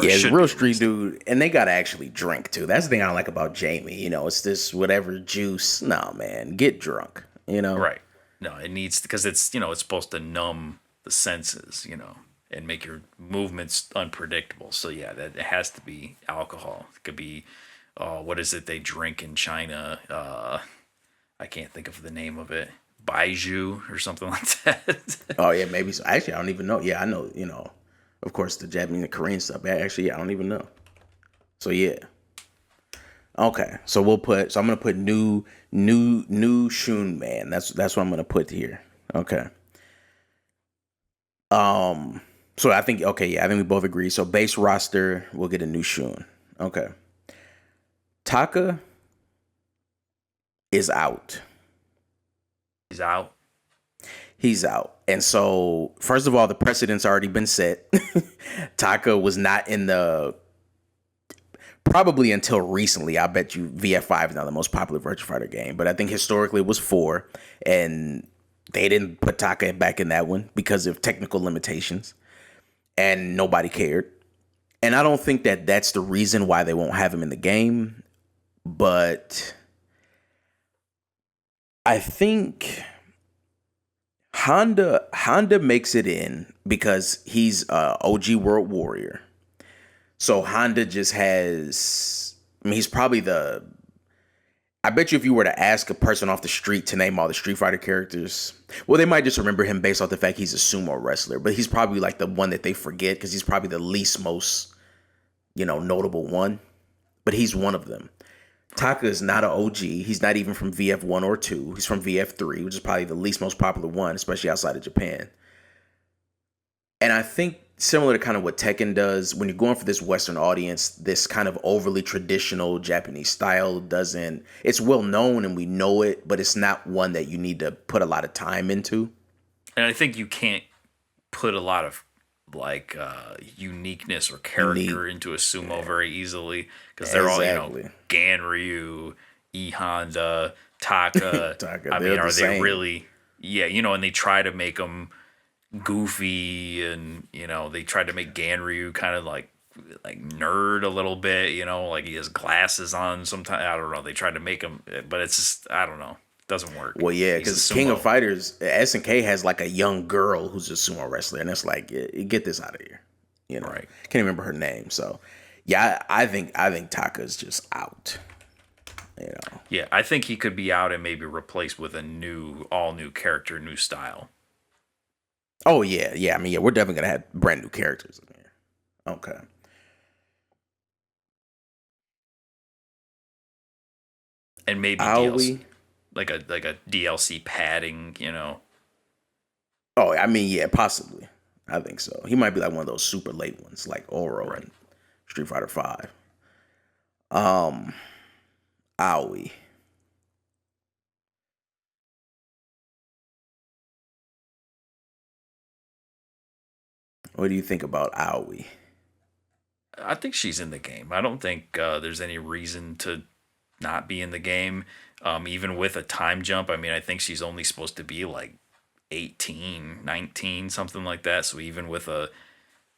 Yeah, it's a real street dude, and they gotta actually drink too. That's the thing I don't like about Jamie. It's this whatever juice. No, man, get drunk. Right. No, it needs because it's it's supposed to numb the senses, and make your movements unpredictable. So yeah, that it has to be alcohol. It could be, what is it they drink in China? I can't think of the name of it. Baiju or something like that. Oh yeah, maybe so. Actually, I don't even know. Yeah, I know. Of course, the Japanese and Korean stuff. Actually, yeah, I don't even know. So yeah. Okay, so I'm gonna put new Shun Man. That's what I'm gonna put here. Okay. So I think okay, yeah, I think we both agree. So base roster, we'll get a new Shun. Okay. Taka is out. He's out. He's out. And so, first of all, the precedent's already been set. Taka was not in the probably until recently. I bet you VF5 is now the most popular Virtua Fighter game, but I think historically it was 4, and they didn't put Taka back in that one because of technical limitations, and nobody cared. And I don't think that that's the reason why they won't have him in the game, but I think Honda makes it in because he's a OG World Warrior. So Honda just has, I mean, he's probably I bet you if you were to ask a person off the street to name all the Street Fighter characters, well, they might just remember him based off the fact he's a sumo wrestler, but he's probably like the one that they forget because he's probably the least most, notable one, but he's one of them. Taka is not an OG. He's not even from VF1 or 2. He's from VF3, which is probably the least most popular one, especially outside of Japan. And I think similar to kind of what Tekken does, when you're going for this Western audience, this kind of overly traditional Japanese style it's well known and we know it, but it's not one that you need to put a lot of time into. And I think you can't put a lot of uniqueness or character into a sumo very easily because they're all Ganryu, E Honda, Taka. I mean, are they really? Yeah, and they try to make them goofy, and they tried to make Ganryu kind of like nerd a little bit, like he has glasses on sometimes. I don't know, they tried to make him, but it's just, I don't know, it doesn't work. Well, yeah, because King of Fighters SNK has like a young girl who's a sumo wrestler, and it's like, yeah, get this out of here, right? Can't remember her name. So yeah, I think Taka's just out. Yeah, I think he could be out and maybe replaced with a all new character, new style. Oh yeah. I mean, yeah, we're definitely gonna have brand new characters in here. Okay. And maybe DLC, like a DLC padding, Oh, I mean, yeah, possibly. I think so. He might be like one of those super late ones, like Oro and Street Fighter 5. Aoi. What do you think about Aoi? I think she's in the game. I don't think there's any reason to not be in the game. Even with a time jump, I mean, I think she's only supposed to be like 18, 19, something like that. So even with a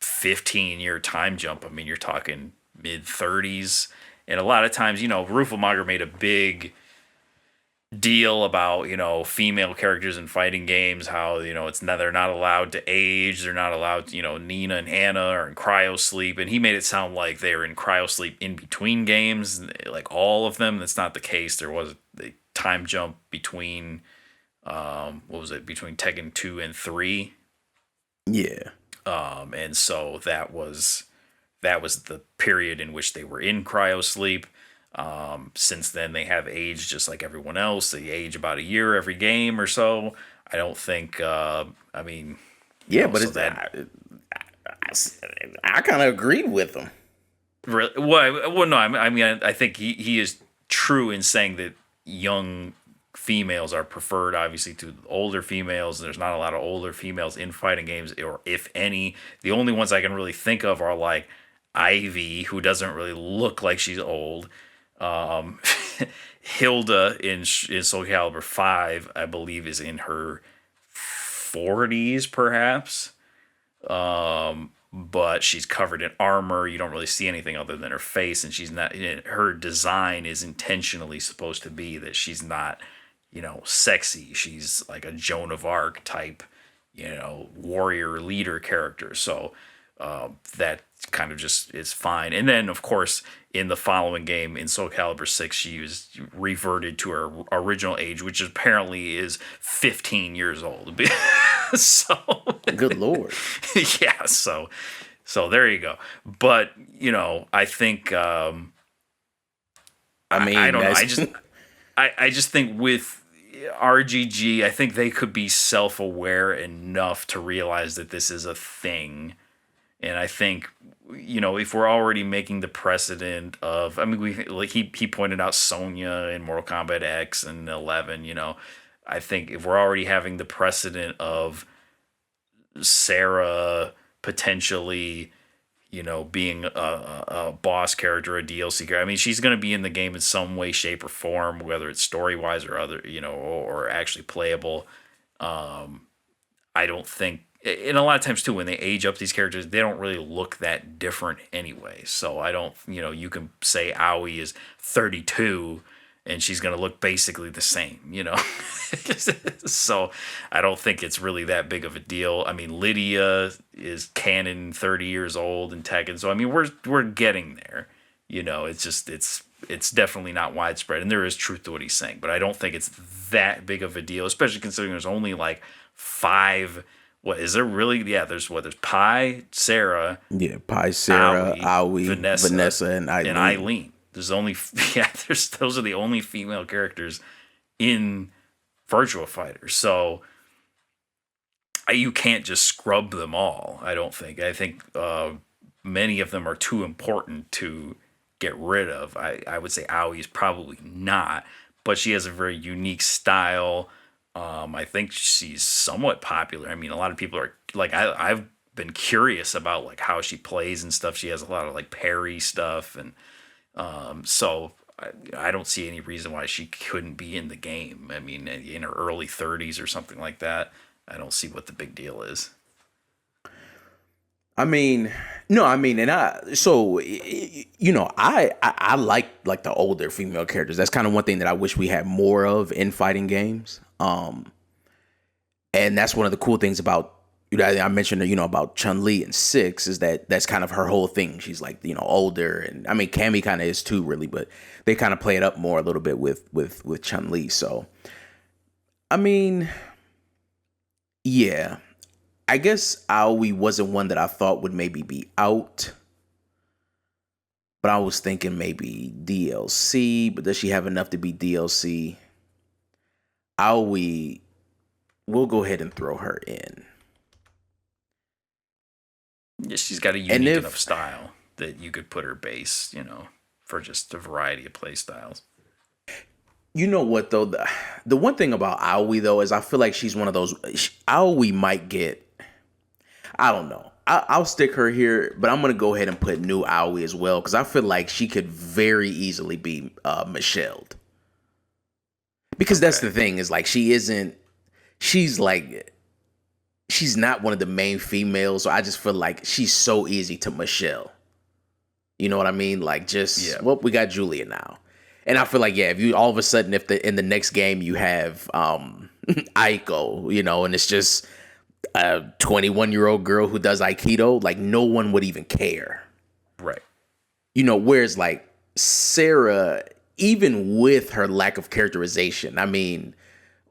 15-year time jump, I mean, you're talking mid 30s. And a lot of times, Rufalmager made a big deal about female characters in fighting games, how they're not allowed to age, they're not allowed, Nina and Anna are in cryo sleep, and he made it sound like they were in cryo sleep in between games, like all of them. That's not the case. There was a time jump between between Tekken 2 and 3. Yeah. And so that was the period in which they were in cryo sleep. Since then, they have aged just like everyone else. They age about a year every game or so. I don't think. I mean, but so I kind of agreed with him. Really? Well, no. I mean, I think he is true in saying that young females are preferred, obviously, to older females. There's not a lot of older females in fighting games, or if any. The only ones I can really think of are like Ivy, who doesn't really look like she's old. Hilda in Soul Calibur 5, I believe, is in her 40s, perhaps. But she's covered in armor. You don't really see anything other than her face, and she's not. Her design is intentionally supposed to be that she's not sexy. She's like a Joan of Arc type, warrior leader character. So that kind of just is fine. And then, of course, in the following game, in Soul Calibur 6, she was reverted to her original age, which apparently is 15 years old. So, good Lord. Yeah, so there you go. But, I think, I don't know. I just think with RGG, I think they could be self-aware enough to realize that this is a thing. And I think, if we're already making the precedent of, he pointed out Sonya in Mortal Kombat X and 11, I think if we're already having the precedent of Sarah potentially, being a boss character, a DLC character. I mean, she's going to be in the game in some way, shape, or form, whether it's story wise or other, or actually playable. I don't think, and a lot of times too, when they age up these characters, they don't really look that different anyway. So I don't, you can say Aoi is 32 and she's going to look basically the same, So I don't think it's really that big of a deal. I mean, Lydia is canon 30 years old in Tekken. So, I mean, we're getting there, it's just, it's definitely not widespread. And there is truth to what he's saying, but I don't think it's that big of a deal, especially considering there's only like 5. What is there really? Yeah, there's Pi, Sarah. Yeah, Pi, Sarah, Aoi, Vanessa, and Eileen. Those are the only female characters in Virtua Fighter. So you can't just scrub them all, I don't think. I think many of them are too important to get rid of. I would say Aoi is probably not, but she has a very unique style. I think she's somewhat popular. I mean, a lot of people are like, I've been curious about like how she plays and stuff. She has a lot of like parry stuff, and so I don't see any reason why she couldn't be in the game. I mean, in her early 30s or something like that, I don't see what the big deal is. I mean, no, I mean, and I like the older female characters. That's kind of one thing that I wish we had more of in fighting games. And that's one of the cool things about, I mentioned, about Chun-Li in 6 is that's kind of her whole thing. She's like, older, and I mean, Cammy kind of is too, really, but they kind of play it up more a little bit with Chun-Li. So, I mean, yeah, I guess Aoi wasn't one that I thought would maybe be out, but I was thinking maybe DLC, but does she have enough to be DLC? Aoi, we'll go ahead and throw her in. Yeah, she's got a unique enough style that you could put her base, for just a variety of play styles. You know what, though? The one thing about Aoi, though, is I feel like she's one of those... Aoi might get... I don't know. I'll stick her here, but I'm going to go ahead and put new Aoi as well, because I feel like she could very easily be Michelle'd. Because that's the thing, is like she's not one of the main females, so I just feel like she's so easy to Michelle. You know what I mean? Like, we got Julia now. And I feel like, if you all of a sudden, in the next game you have Aiko, and it's just a 21-year-old girl who does Aikido, like no one would even care. Right. Whereas like Sarah, even with her lack of characterization, I mean,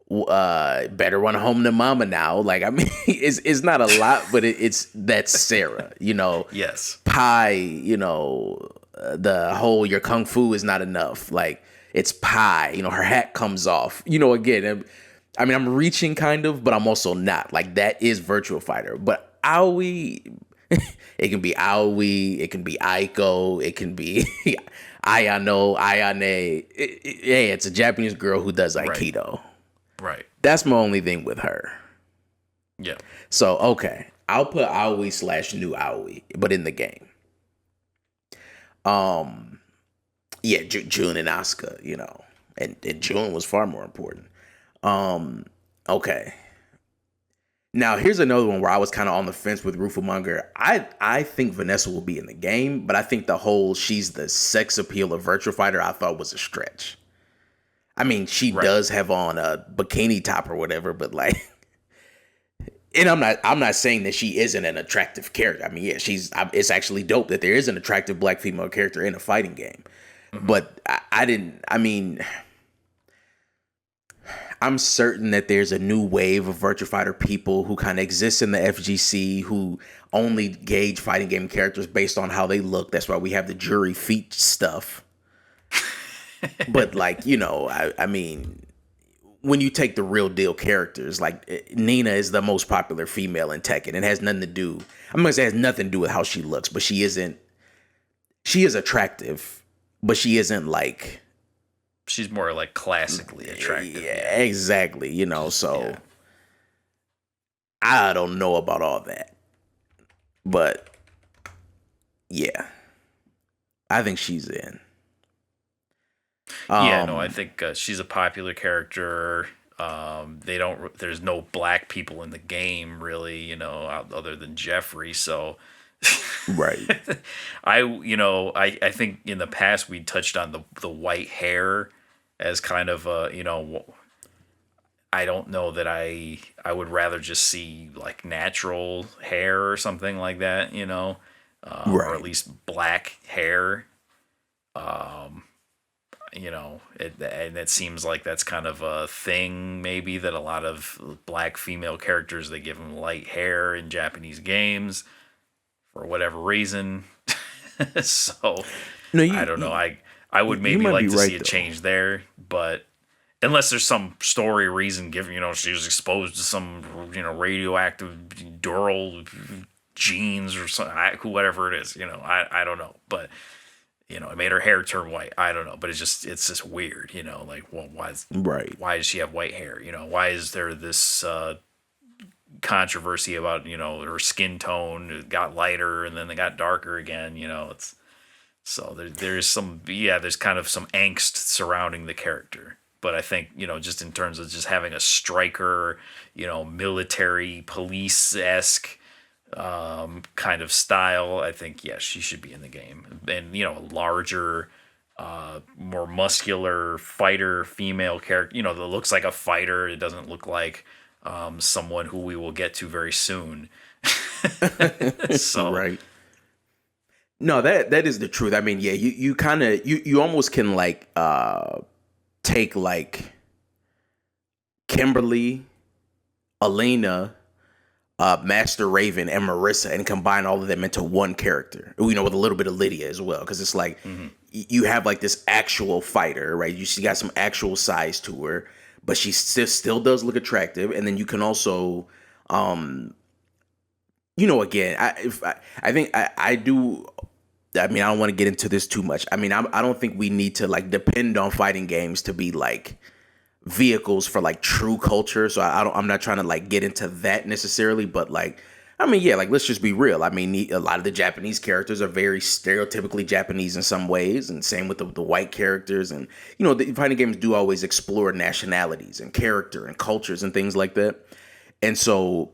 better run home to mama now. Like, I mean, it's not a lot, but that's Sarah, Yes. Pi, the whole your kung fu is not enough. Like, it's Pi, her hat comes off. Again, I mean, I'm reaching kind of, but I'm also not. Like, that is Virtua Fighter. But Aoi, it can be Aoi, it can be Aiko, it can be Ayane. It's a Japanese girl who does Aikido. Right. That's my only thing with her. Yeah. So, okay. I'll put Aoi / new Aoi, but in the game. Yeah, June and Asuka, and June was far more important. Okay. Now, here's another one where I was kind of on the fence with Rufumonger. I think Vanessa will be in the game, but I think the whole she's the sex appeal of Virtua Fighter I thought was a stretch. I mean, she Right. does have on a bikini top or whatever, but like, and I'm not saying that she isn't an attractive character. I mean, yeah, it's actually dope that there is an attractive black female character in a fighting game. Hmm. But I didn't. I mean, I'm certain that there's a new wave of Virtua Fighter people who kind of exist in the FGC who only gauge fighting game characters based on how they look. That's why we have the jury feat stuff. But like, I mean, when you take the real deal characters, like Nina is the most popular female in Tekken. It has nothing to do. I'm gonna say it has nothing to do with how she looks, but she isn't. She is attractive, but she isn't like. She's more like classically attractive. Yeah, exactly. So Yeah. I don't know about all that, but yeah, I think she's in. Yeah, no, I think she's a popular character. They don't. There's no black people in the game really, other than Jeffrey. So, Right. I think in the past we touched on the white hair as kind of I don't know that I would rather just see like natural hair or something like that, or at Right. least black hair. And it seems like that's kind of a thing maybe that a lot of black female characters, they give them light hair in Japanese games for whatever reason. So No, I don't know. I would you maybe might be like to see right a though. change there, but unless there's some story reason given, she was exposed to some radioactive dural genes or something, whatever it is, I don't know, but it made her hair turn white. I don't know, but it's just weird, like, well, Right. why does she have white hair? Why is there this controversy about, her skin tone? It got lighter and then it got darker again, it's so there's some, yeah, there's kind of some angst surrounding the character. But I think, just in terms of just having a striker, military police esque kind of style, I think yes, she should be in the game. And a larger, more muscular fighter female character, that looks like a fighter. It doesn't look like someone who we will get to very soon. So Right. No, that is the truth. I mean, yeah, you kind of you almost can like take like Kimberly, Elena, Master Raven, and Marissa and combine all of them into one character. With a little bit of Lydia as well, because it's like mhm. you have like this actual fighter, right? She got some actual size to her, but she still does look attractive. And then you can also, again, I think I do. I mean, I don't want to get into this too much. I mean, I don't think we need to like depend on fighting games to be like vehicles for like true culture. So I'm not trying to like get into that necessarily, but like, I mean, yeah, like let's just be real. I mean, a lot of the Japanese characters are very stereotypically Japanese in some ways, and same with the white characters. And the fighting games do always explore nationalities and character and cultures and things like that. And so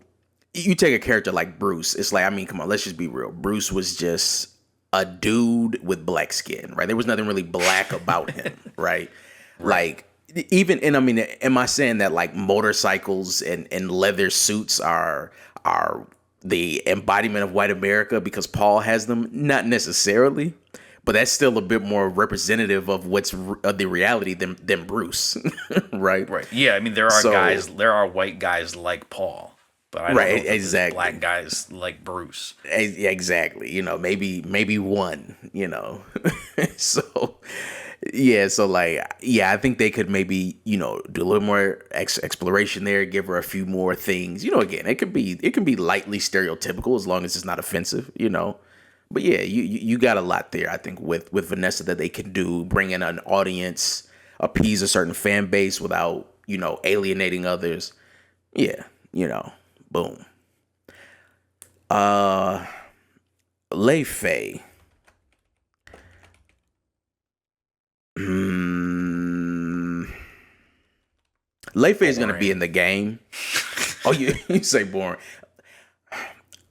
you take a character like Bruce, it's like, I mean, come on, let's just be real. Bruce was just a dude with black skin, right? There was nothing really black about him, right? Right. Like even, and I mean, am I saying that like motorcycles and leather suits are the embodiment of white America because Paul has them? Not necessarily, but that's still a bit more representative of what's of the reality than Bruce, right? Right. Yeah, I mean So there are white guys like Paul, but I don't know right, that there's black exactly. guys like Bruce. Exactly. Maybe one, So yeah, so like yeah, I think they could maybe, do a little more exploration there, give her a few more things. Again, it can be lightly stereotypical as long as it's not offensive. But yeah, you got a lot there, I think, with Vanessa that they can do, bring in an audience, appease a certain fan base without, alienating others. Yeah, boom. Uh Lei Fei. Hmm. Lei Fei is gonna be in Boring. the game. Oh, you say boring.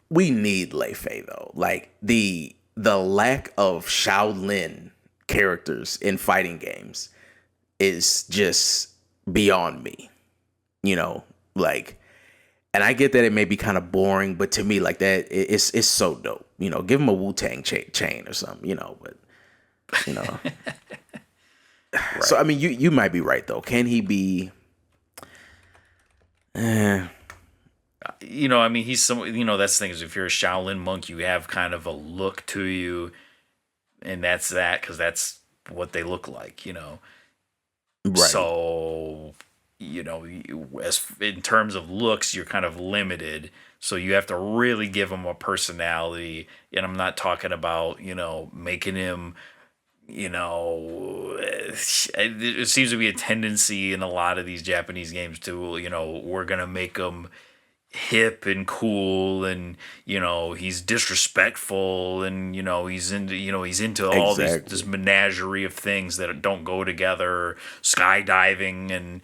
We need Lei Fei though. Like the lack of Shaolin characters in fighting games. is just beyond me. You know, like, and I get that it may be kind of boring, but to me, like that, it's so dope. You know, give him a Wu-Tang chain or something. You know, but you know. So I Right. mean, you might be right though. Can he be? Eh, I mean, he's some. That's the thing is, if you're a Shaolin monk, you have kind of a look to you, and that's that because that's what they look like. right. So, as in terms of looks, you're kind of limited. So you have to really give him a personality. And I'm not talking about, making him, it seems to be a tendency in a lot of these Japanese games to, we're going to make him hip and cool, and he's disrespectful, and he's into all this Exactly. menagerie of things that don't go together, skydiving and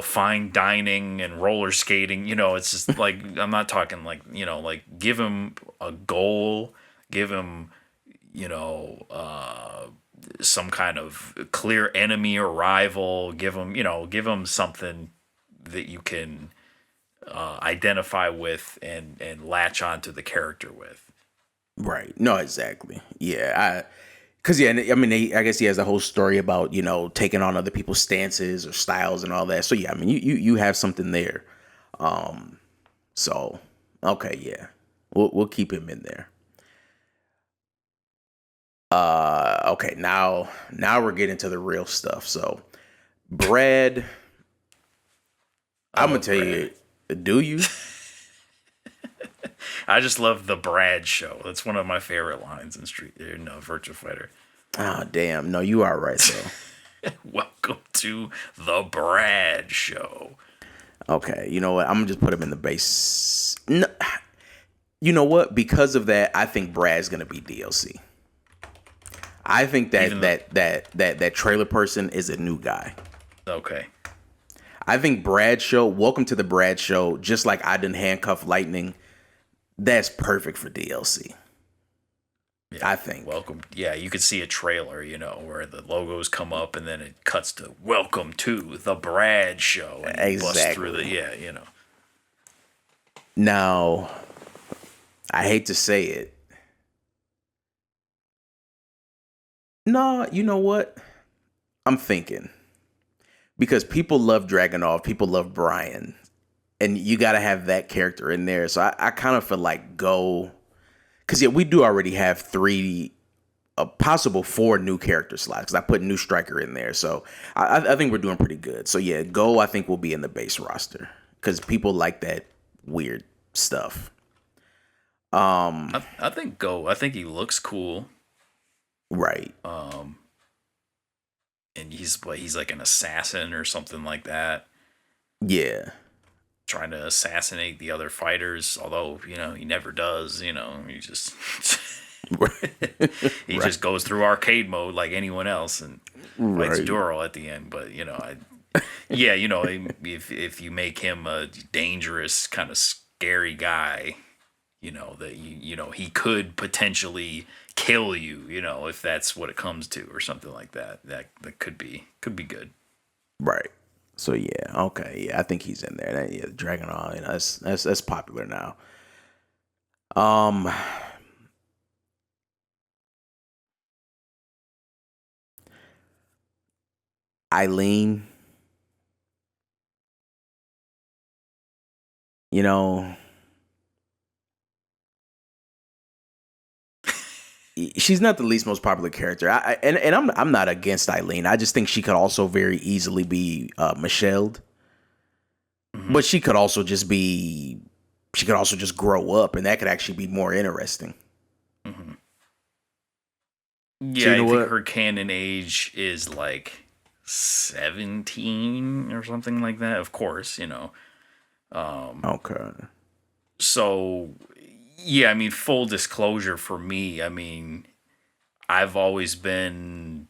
fine dining and roller skating. It's just like, I'm not talking like, like, give him a goal, give him you know some kind of clear enemy or rival, give him something that you can identify with and latch onto the character with. Right. No, exactly. Yeah. Cause yeah, and I mean, I guess he has a whole story about taking on other people's stances or styles and all that. So yeah, I mean, you have something there. So okay, yeah, we'll keep him in there. Okay, now we're getting to the real stuff. So Brad, I I'm gonna love tell Brad. you, do you? I just love the Brad show. That's one of my favorite lines in Virtua Fighter. Oh damn, no, you are right though. Welcome to the Brad show. Okay, you know what? I'm gonna just put him in the base. No, you know what? Because of that, I think Brad's gonna be DLC. I think that Even though, that trailer person is a new guy. okay, I think Brad Show, welcome to the Brad Show, just like I didn't handcuff Lightning, that's perfect for DLC. yeah, I think. welcome. Yeah, you could see a trailer, where the logos come up and then it cuts to "Welcome to the Brad show," and he busts through the, Exactly. yeah. Now, I hate to say it. No, you know what? I'm thinking. Because people love Dragonov, people love Brian, and you got to have that character in there. So I kind of feel like go. Because, yeah, we do already have three, a possible four new character slots. Because I put new striker in there. So I think we're doing pretty good. So, yeah, Go, I think, will be in the base roster. Because people like that weird stuff. I think Go. I think he looks cool. Right. And he's like an assassin or something like that, Yeah. trying to assassinate the other fighters. Although he never does. He just he right. just goes through arcade mode like anyone else and fights Right. Duro at the end. But yeah, if you make him a dangerous kind of scary guy, that he could potentially kill you, if that's what it comes to or something like that. That could be good. Right. So yeah, okay, yeah, I think he's in there. Yeah, Dragon On, that's popular now. Um, Eileen, you know, she's not the least most popular character. And I'm not against Eileen. I just think she could also very easily be Michelle'd, Hmm. but she could also just grow up, and that could actually be more interesting. Hmm. So Yeah, you know I think what? her canon age is like 17 or something like that. Of course. Okay. So yeah, I mean, full disclosure for me, I mean, I've always been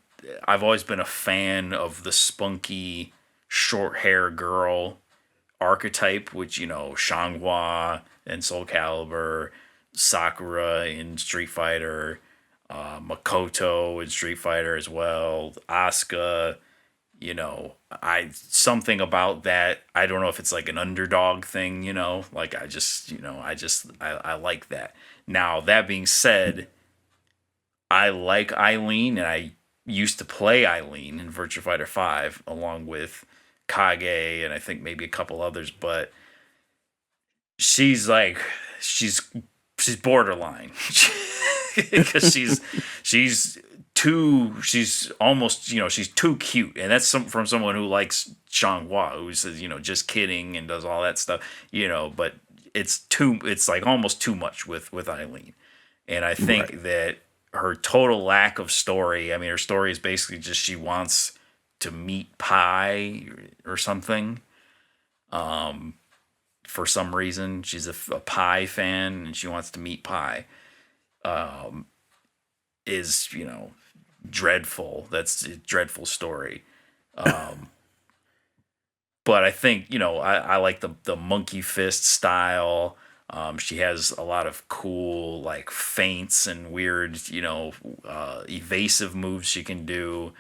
I've always been a fan of the spunky short hair girl archetype, which Shanghua and Soul Calibur, Sakura in Street Fighter, Makoto in Street Fighter as well, Asuka. I something about that. I don't know if it's like an underdog thing, like I like that. Now, that being said, I like Eileen, and I used to play Eileen in Virtua Fighter 5 along with Kage and I think maybe a couple others, but she's like she's she's borderline because she's almost she's too cute, and that's from someone who likes Changhua, who says just kidding and does all that stuff, but it's like almost too much with Eileen. And I think Right. that her total lack of story, I mean, her story is basically just she wants to meet Pi or something. For some reason, she's a Pi fan and she wants to meet Pi. Is dreadful. That's a dreadful story. But I think I like the monkey fist style. She has a lot of cool like feints and weird evasive moves she can do.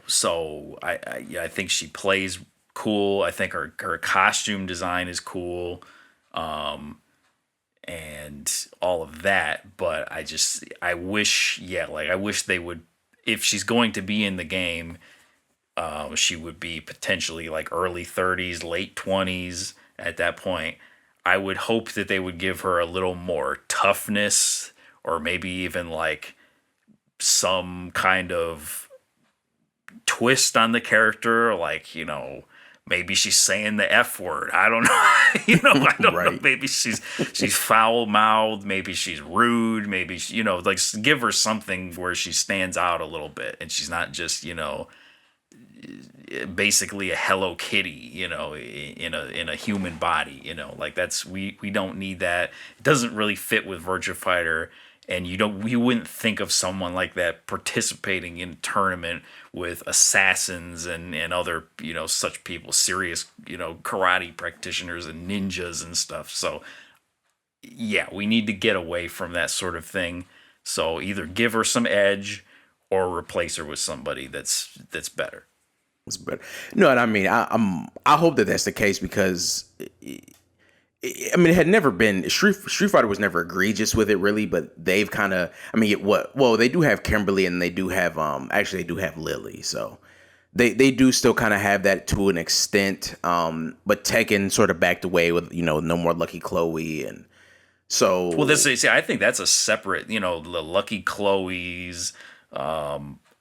So yeah, I think she plays cool. I think her costume design is cool. And all of that, but I wish, yeah, like I wish they would, if she's going to be in the game, she would be potentially like early 30s, late 20s at that point. I would hope that they would give her a little more toughness, or maybe even like some kind of twist on the character, like maybe she's saying the F word. I don't know. I don't know. Right. Maybe she's foul mouthed. Maybe she's rude. Maybe like give her something where she stands out a little bit, and she's not just basically a Hello Kitty, in a human body. Like that's we don't need that. It doesn't really fit with Virtua Fighter. And you wouldn't think of someone like that participating in a tournament with assassins and other such people, serious karate practitioners and ninjas and stuff. So yeah, we need to get away from that sort of thing. So either give her some edge or replace her with somebody that's better. It's better. No, and I mean, I hope that that's the case because I mean, it had never been Street Fighter was never egregious with it really, but they've kind of, I mean, they do have Kimberly and they do have actually they do have Lily, so they do still kind of have that to an extent, but Tekken sort of backed away with no more Lucky Chloe, and so Well, I think that's a separate, the Lucky Chloe's.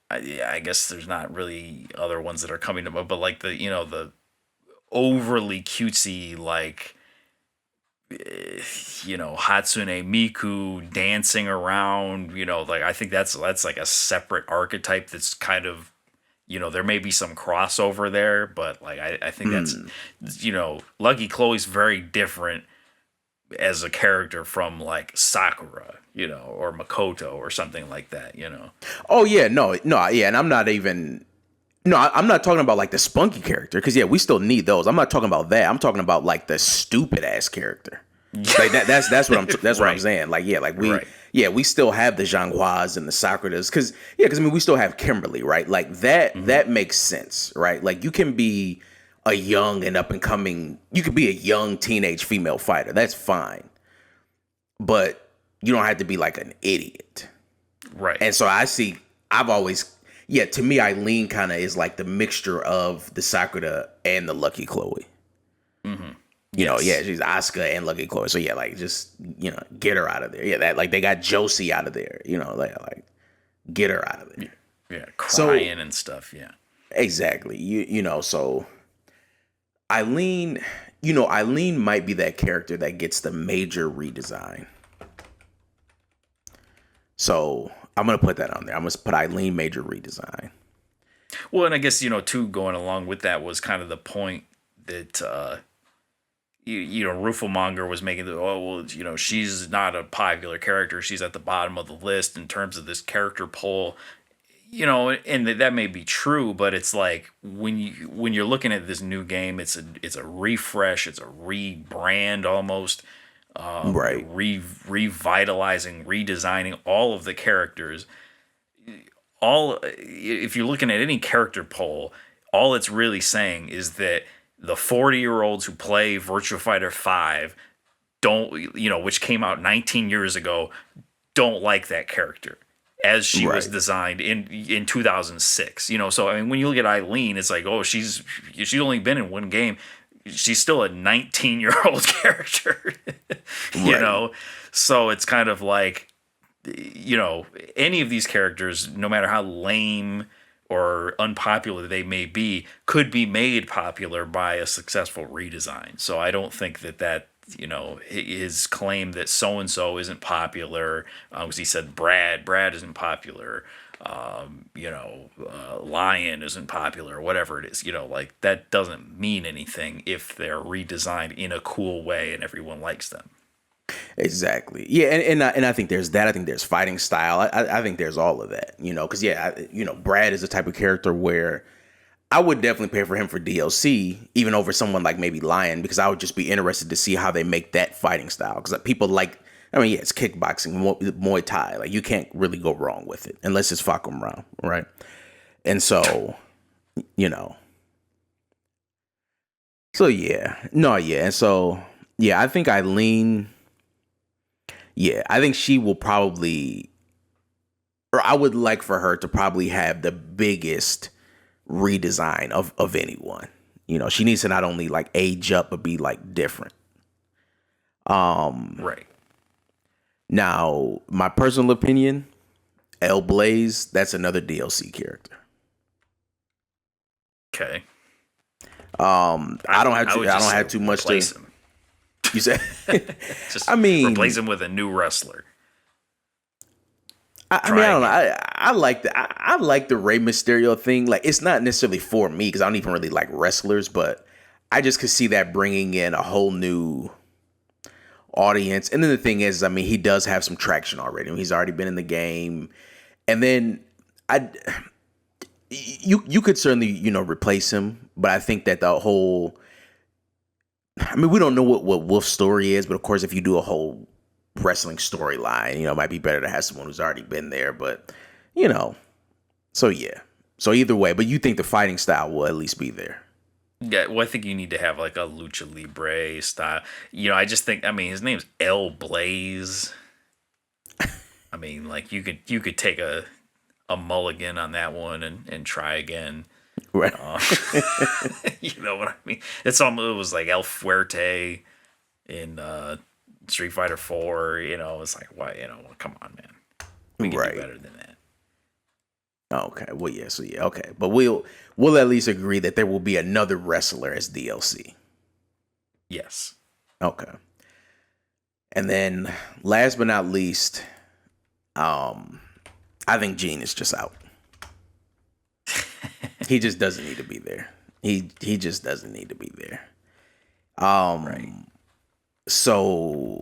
I guess there's not really other ones that are coming to mind, but like the overly cutesy like Hatsune Miku dancing around, like I think that's like a separate archetype that's kind of, there may be some crossover there, but like I think that's, Lucky Chloe's very different as a character from like Sakura, or Makoto or something like that. Oh yeah, no, yeah, and I'm not even. No, I'm not talking about like the spunky character because yeah, we still need those. I'm not talking about that. I'm talking about like the stupid ass character. Like that's what that's what I'm Right. saying. Like yeah, like Right. we still have the Zhanghuas and the Sakuras because I mean we still have Kimberly, right? Like that makes sense, right? Like you can be a young and up and coming. You could be a young teenage female fighter. That's fine, but you don't have to be like an idiot. Right. And so I've always, yeah, to me, Eileen kind of is like the mixture of the Sakura and the Lucky Chloe. Yes. She's Asuka and Lucky Chloe. So yeah, like just, get her out of there. Yeah, that like they got Josie out of there, like get her out of there. Yeah. So- Crying and stuff. Yeah. Exactly. So Eileen, Eileen might be that character that gets the major redesign. So I'm going to put that on there. I'm going to put Eileen major redesign. Well, and I guess, too, going along with that was kind of the point that, Rufelmonger was making she's not a popular character. She's at the bottom of the list in terms of this character poll, and that may be true, but it's like when you're looking at this new game, it's a refresh, it's a rebrand almost, Right. revitalizing, redesigning all of the characters. all if you're looking at any character poll, all it's really saying is that the 40-year-olds who play Virtua Fighter 5 don't, which came out 19 years ago, don't like that character as she was Right. designed in 2006. So I mean, when you look at Eileen, it's like, oh, she's only been in one game. She's still a 19-year-old character. you Right. know, so it's kind of like, any of these characters, no matter how lame or unpopular they may be, could be made popular by a successful redesign. So I don't think that his claim that so and so isn't popular, because he said Brad isn't popular, Lion isn't popular, whatever it is, like that doesn't mean anything if they're redesigned in a cool way and everyone likes them. Exactly. Yeah, and I think there's that. I think there's fighting style. I think there's all of that. Because Brad is the type of character where I would definitely pay for him for DLC, even over someone like maybe Lion, because I would just be interested to see how they make that fighting style. Because people like, I mean, yeah, it's kickboxing, Muay Thai. Like you can't really go wrong with it unless it's fuck 'em round, right? And so, you know, so yeah, no, yeah, and so yeah, I think Eileen. Yeah, I think she will probably, or I would like for her to probably have the biggest redesign of anyone. She needs to not only like age up but be like different. Right. Now, my personal opinion, L Blaze, that's another DLC character. Okay. I don't have would I just don't say have too much to. replace him. You said, Just I mean, replace him with a new wrestler. I mean, I don't know. again. I like I like the Rey Mysterio thing. Like, it's not necessarily for me because I don't even really like wrestlers, but I just could see that bringing in a whole new audience. And then the thing is, I mean, he does have some traction already. He's already been in the game, and then you could certainly replace him, but I think that the whole. I mean, we don't know what Wolf's story is, but of course, if you do a whole wrestling storyline, it might be better to have someone who's already been there. But so yeah. So either way, but you think the fighting style will at least be there? Yeah, well, I think you need to have like a lucha libre style. I just think, I mean, his name's El Blaze. I mean, like you could take a mulligan on that one and try again. Right. You know what I mean? It was like El Fuerte in Street Fighter 4. It's like, why? Come on, man. We can do better than that. Okay. Well, yeah. So yeah. Okay. But we'll at least agree that there will be another wrestler as DLC. Yes. Okay. And then, last but not least, I think Gene is just out. He just doesn't need to be there. He just doesn't need to be there. Right. So,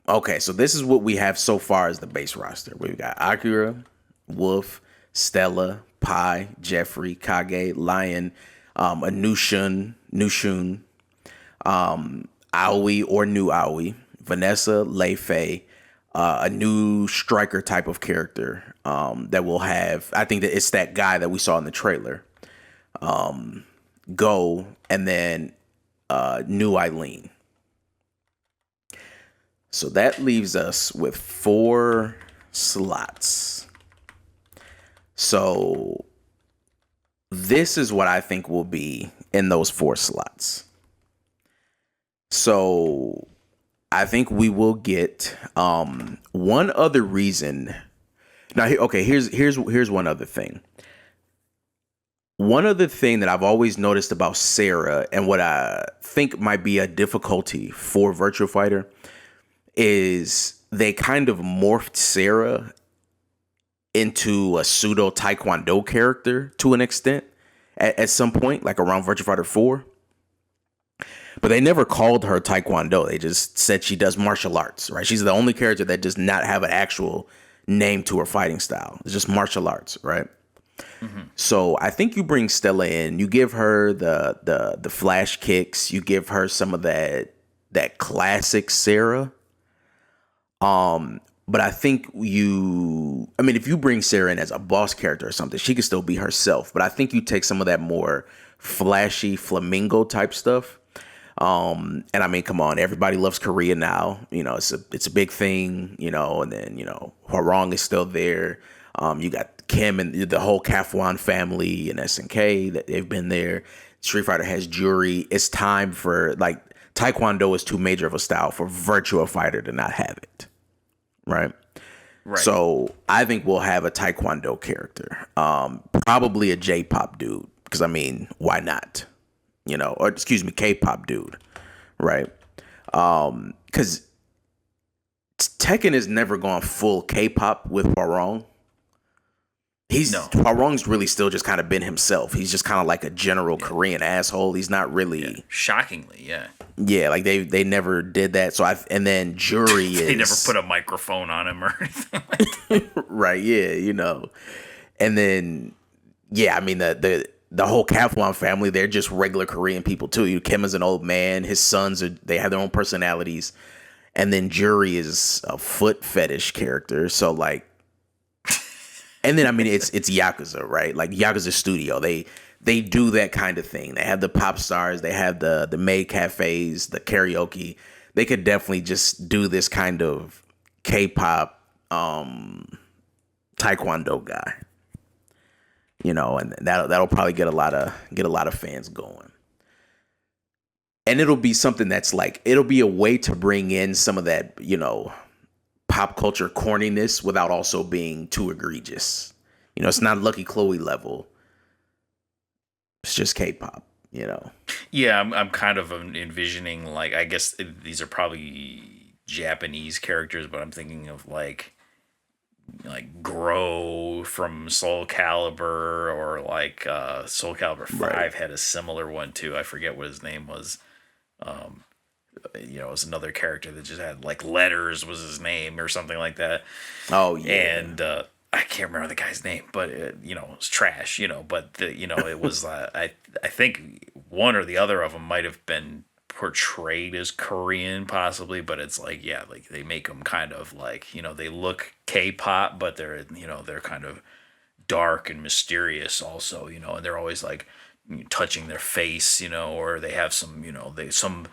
okay. So this is what we have so far as the base roster. We've got Akira, Wolf, Stella, Pi, Jeffrey, Kage, Lion, Nushun, Aoi or new Aoi, Vanessa, Lei Fei, a new striker type of character that will have. I think that it's that guy that we saw in the trailer. Go, and then new Eileen. So that leaves us with 4 slots. So this is what I think will be in those 4 slots. So I think we will get one other reason. Now, here's one other thing. One other thing that I've always noticed about Sarah, and what I think might be a difficulty for Virtua Fighter, is they kind of morphed Sarah into a pseudo Taekwondo character to an extent at some point, like around Virtua Fighter 4. But they never called her Taekwondo. They just said she does martial arts, right? She's the only character that does not have an actual name to her fighting style. It's just martial arts, right? Mm-hmm. So I think you bring Stella in, you give her the flash kicks, you give her some of that classic Sarah. But I think I mean, if you bring Sarah in as a boss character or something, she could still be herself. But I think you take some of that more flashy flamingo type stuff. And I mean, come on, everybody loves Korea now. It's a big thing, and then, Hwarong is still there. You got Kim and the whole Kafwan family and SNK that they've been there. Street Fighter has Jury. It's time for, like, Taekwondo is too major of a style for Virtua Fighter to not have it. Right. Right. So I think we'll have a Taekwondo character, probably a J-pop dude, because I mean, why not? Or excuse me, K-pop dude, right? Because Tekken has never gone full K-pop with Hwarong. Hwarong's really still just kind of been himself. He's just kind of like a general Korean asshole. He's not really shockingly, yeah. Yeah, like they never did that. And then Jury is they never put a microphone on him or anything like that. Right, yeah, And then I mean the whole Kafwan family, they're just regular Korean people too. Kim is an old man, his sons they have their own personalities. And then Jury is a foot fetish character. So like and then I mean it's Yakuza, right? Like Yakuza Studio. They do that kind of thing. They have the pop stars, they have the maid cafes, the karaoke. They could definitely just do this kind of K-pop Taekwondo guy. And that'll probably get a lot of fans going. And it'll be something that's like, it'll be a way to bring in some of that, pop culture corniness without also being too egregious. It's not Lucky Chloe level. It's just K-pop, Yeah, I'm kind of envisioning, like, I guess these are probably Japanese characters, but I'm thinking of like Gro from Soul Calibur, or like Soul Calibur 5 had a similar one too. I forget what his name was. It was another character that just had like letters was his name or something like that. Oh yeah. And I can't remember the guy's name, but it's trash. But it was I think one or the other of them might have been portrayed as Korean possibly, but it's like, yeah, like they make them kind of like, they look K-pop, but they're kind of dark and mysterious also, and they're always like touching their face, or they have some, some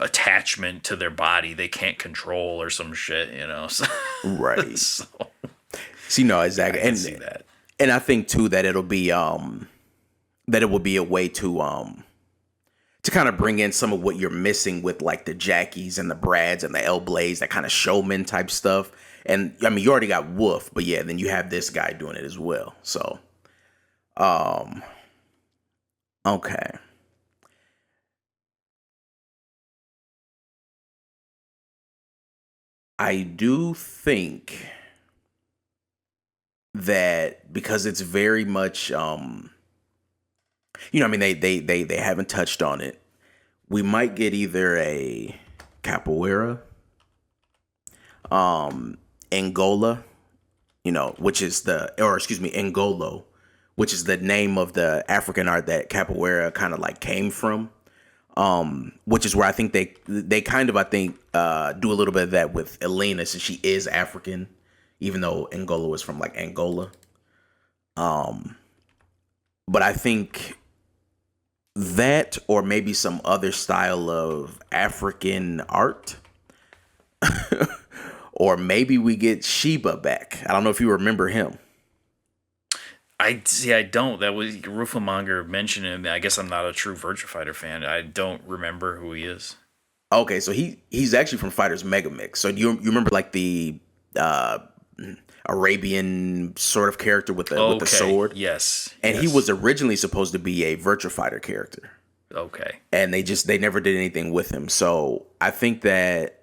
attachment to their body they can't control or some shit, so, right. So, see, no, exactly. I can see that. And I think too that it'll be that it will be a way to kind of bring in some of what you're missing with like the Jackies and the Brads and the L Blades, that kind of showman type stuff. And I mean, you already got Wolf, but yeah, then you have this guy doing it as well. So, okay. I do think that because it's very much I mean, they haven't touched on it. We might get either a capoeira, Angola, Angolo, which is the name of the African art that capoeira kind of like came from. Which is where I think they kind of, do a little bit of that with Elena, since she is African, even though Angola is from like Angola. But I think that, or maybe some other style of African art, or maybe we get Sheba back. I don't know if you remember him. I don't. That was Rufamonger mentioned him. I guess I'm not a true Virtua Fighter fan. I don't remember who he is. Okay, so he's actually from Fighters Mega Mix. So you remember like the Arabian sort of character with the sword? Yes. And he was originally supposed to be a Virtua Fighter character. Okay. And they never did anything with him. So I think that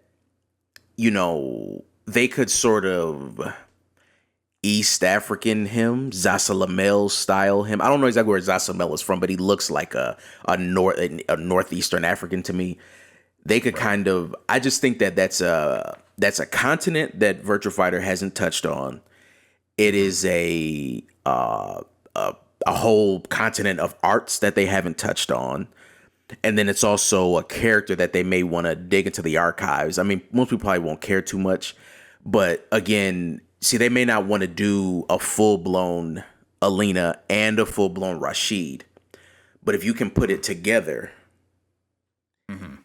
they could sort of East African him, Zasalamel style him. I don't know exactly where Zasalamel is from, but he looks like a northeastern African to me. They could kind of. I just think that that's a continent that Virtua Fighter hasn't touched on. It is a whole continent of arts that they haven't touched on. And then it's also a character that they may want to dig into the archives. I mean, most people probably won't care too much, But again, see, they may not want to do a full blown Alina and a full blown Rashid, but if you can put it together,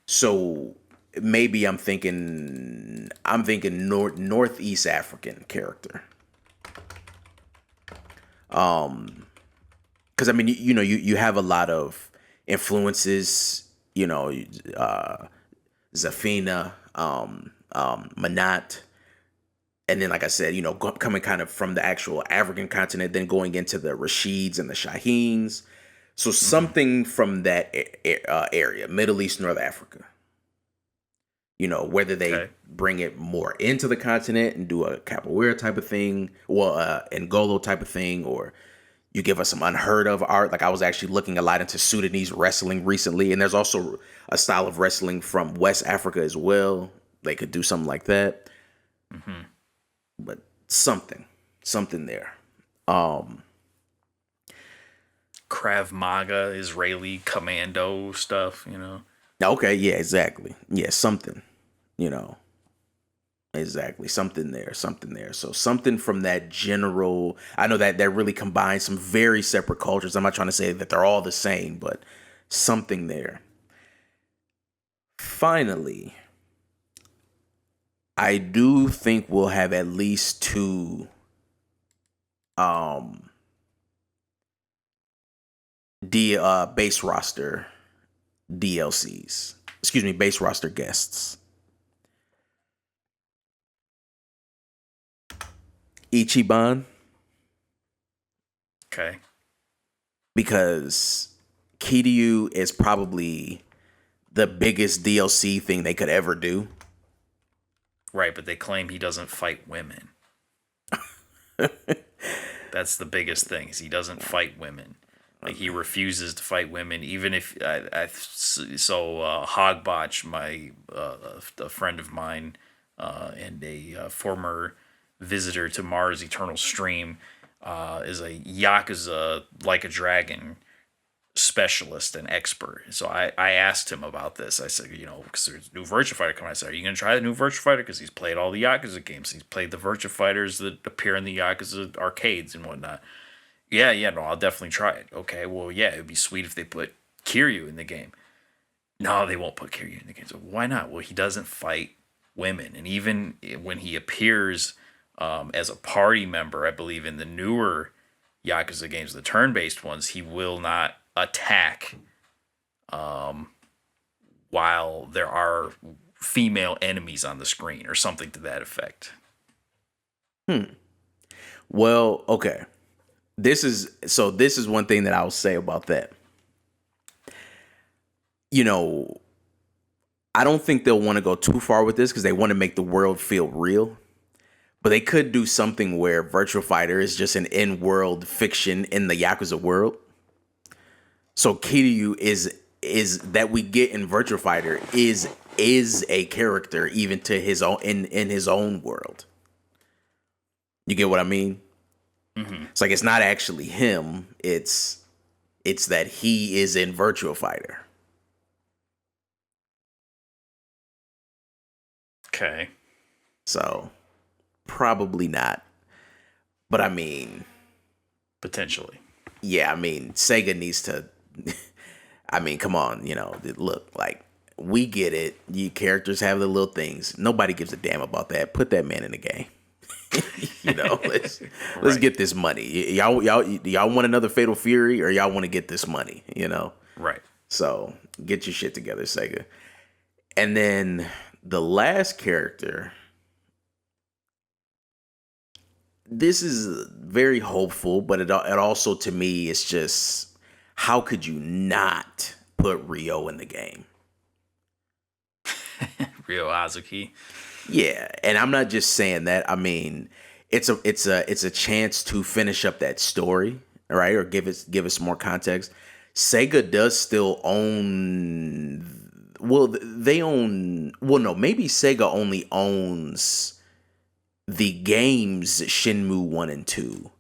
so maybe I'm thinking Northeast African character. Because I mean, you have a lot of influences, Zafina, Manat, and then, like I said, coming kind of from the actual African continent, then going into the Rashids and the Shaheens. So something from that area, Middle East, North Africa. Whether they bring it more into the continent and do a capoeira type of thing, or Ngolo type of thing, or you give us some unheard of art. Like I was actually looking a lot into Sudanese wrestling recently, and there's also a style of wrestling from West Africa as well. They could do something like that. But something there. Krav Maga, Israeli commando stuff, Okay, yeah, exactly. Yeah, something, exactly. Something there. So something from that general, I know that really combines some very separate cultures. I'm not trying to say that they're all the same, but something there. Finally, I do think we'll have at least two base roster DLCs. Excuse me, base roster guests. Ichiban. Okay. Because Kiryu is probably the biggest DLC thing they could ever do. Right, but they claim he doesn't fight women. That's the biggest thing, is he doesn't fight women. Like, he refuses to fight women, even if Hogbotch, a friend of mine, and a former visitor to Mars Eternal stream, is a Yakuza Like a Dragon specialist and expert. So I asked him about this. I said, because there's a new Virtua Fighter coming. I said, are you going to try the new Virtua Fighter? Because he's played all the Yakuza games. He's played the Virtua Fighters that appear in the Yakuza arcades and whatnot. Yeah, no, I'll definitely try it. Okay, well, yeah, it'd be sweet if they put Kiryu in the game. No, they won't put Kiryu in the game. So why not? Well, he doesn't fight women. And even when he appears as a party member, I believe in the newer Yakuza games, the turn-based ones, he will not attack while there are female enemies on the screen or something to that effect. Well, okay. This is one thing that I'll say about that. I don't think they'll want to go too far with this because they want to make the world feel real. But they could do something where Virtua Fighter is just an in-world fiction in the Yakuza world. So Kiryu is that we get in Virtua Fighter is a character even to his own in his own world. You get what I mean? Mm-hmm. It's like it's not actually him. It's that he is in Virtua Fighter. Okay. So probably not. But I mean, potentially. Yeah, I mean, Sega needs to. I mean, come on, look, like, we get it. You characters have the little things. Nobody gives a damn about that. Put that man in the game. Let's get this money. Y'all want another Fatal Fury, or y'all want to get this money? Right. So get your shit together, Sega. And then the last character. This is very hopeful, but it also, to me, it's just, how could you not put Ryo in the game? Ryo Azuki. Yeah, and I'm not just saying that. I mean, it's a chance to finish up that story, right? Or give us more context. Sega does still own. Well, they own. Well, no, maybe Sega only owns the games Shenmue 1 and 2.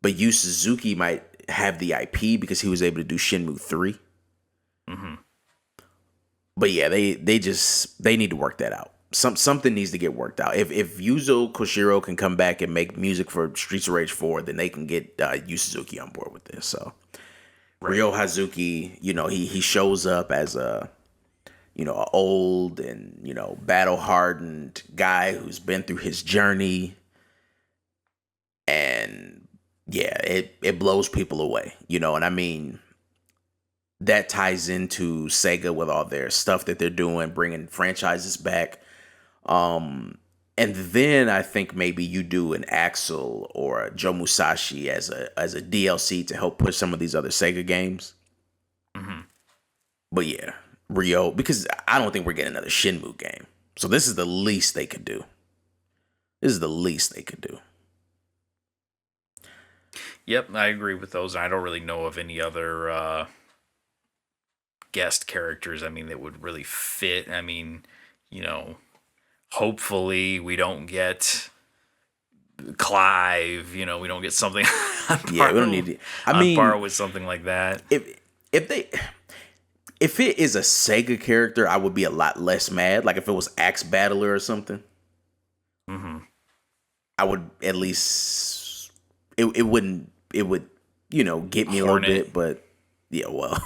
But Yu Suzuki might have the IP because he was able to do Shenmue 3. Mm-hmm. But yeah, they need to work that out. something needs to get worked out. If Yuzo Koshiro can come back and make music for Streets of Rage 4, then they can get Yu Suzuki on board with this. So Right. Ryo Hazuki, he shows up as a old and battle hardened guy who's been through his journey, and yeah, it blows people away, and I mean that ties into Sega with all their stuff that they're doing, bringing franchises back. And then I think maybe you do an Axel or a Joe Musashi as a DLC to help push some of these other Sega games. Mm-hmm. But yeah, Ryo, because I don't think we're getting another Shenmue game. So this is the least they could do. This is the least they could do. Yep, I agree with those. I don't really know of any other guest characters. I mean, that would really fit. I mean, hopefully we don't get Clive. We don't get something on par, Yeah, we don't need it. I mean, par with something like that. If it is a Sega character, I would be a lot less mad. Like if it was Axe Battler or something, I would at least it would get me a little bit. But yeah, well,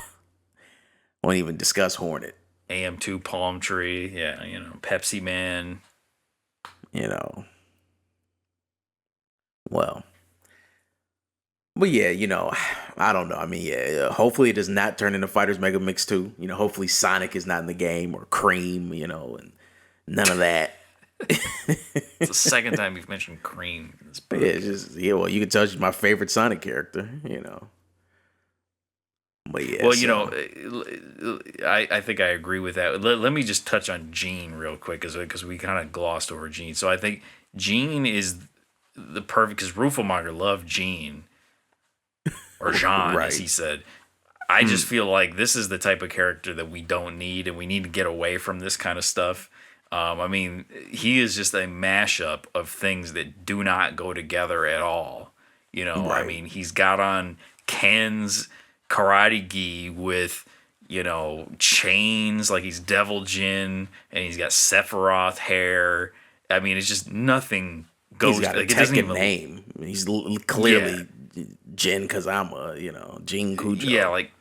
won't even discuss Hornet. AM2 Palm Tree, yeah, Pepsi Man. Well, but yeah, I don't know. I mean, yeah, hopefully it does not turn into Fighters Mega Mix 2. Hopefully Sonic is not in the game, or Cream, and none of that. It's the second time you've mentioned Cream in this book. Yeah, well, you can tell she's my favorite Sonic character, But yeah. Well, I think I agree with that. Let me just touch on Gene real quick, because we kind of glossed over Gene. So I think Gene is the perfect, because Rufelmacher loved Gene, or Jean, right. as he said. I just feel like this is the type of character that we don't need, and we need to get away from this kind of stuff. I mean, he is just a mashup of things that do not go together at all. Right. I mean, he's got on Ken's karate gi with, chains, like he's Devil Jin, and he's got Sephiroth hair. I mean, it's just nothing goes. He's got a Tekken name. He's clearly Jin Kazama, Jin Kujo. Yeah, like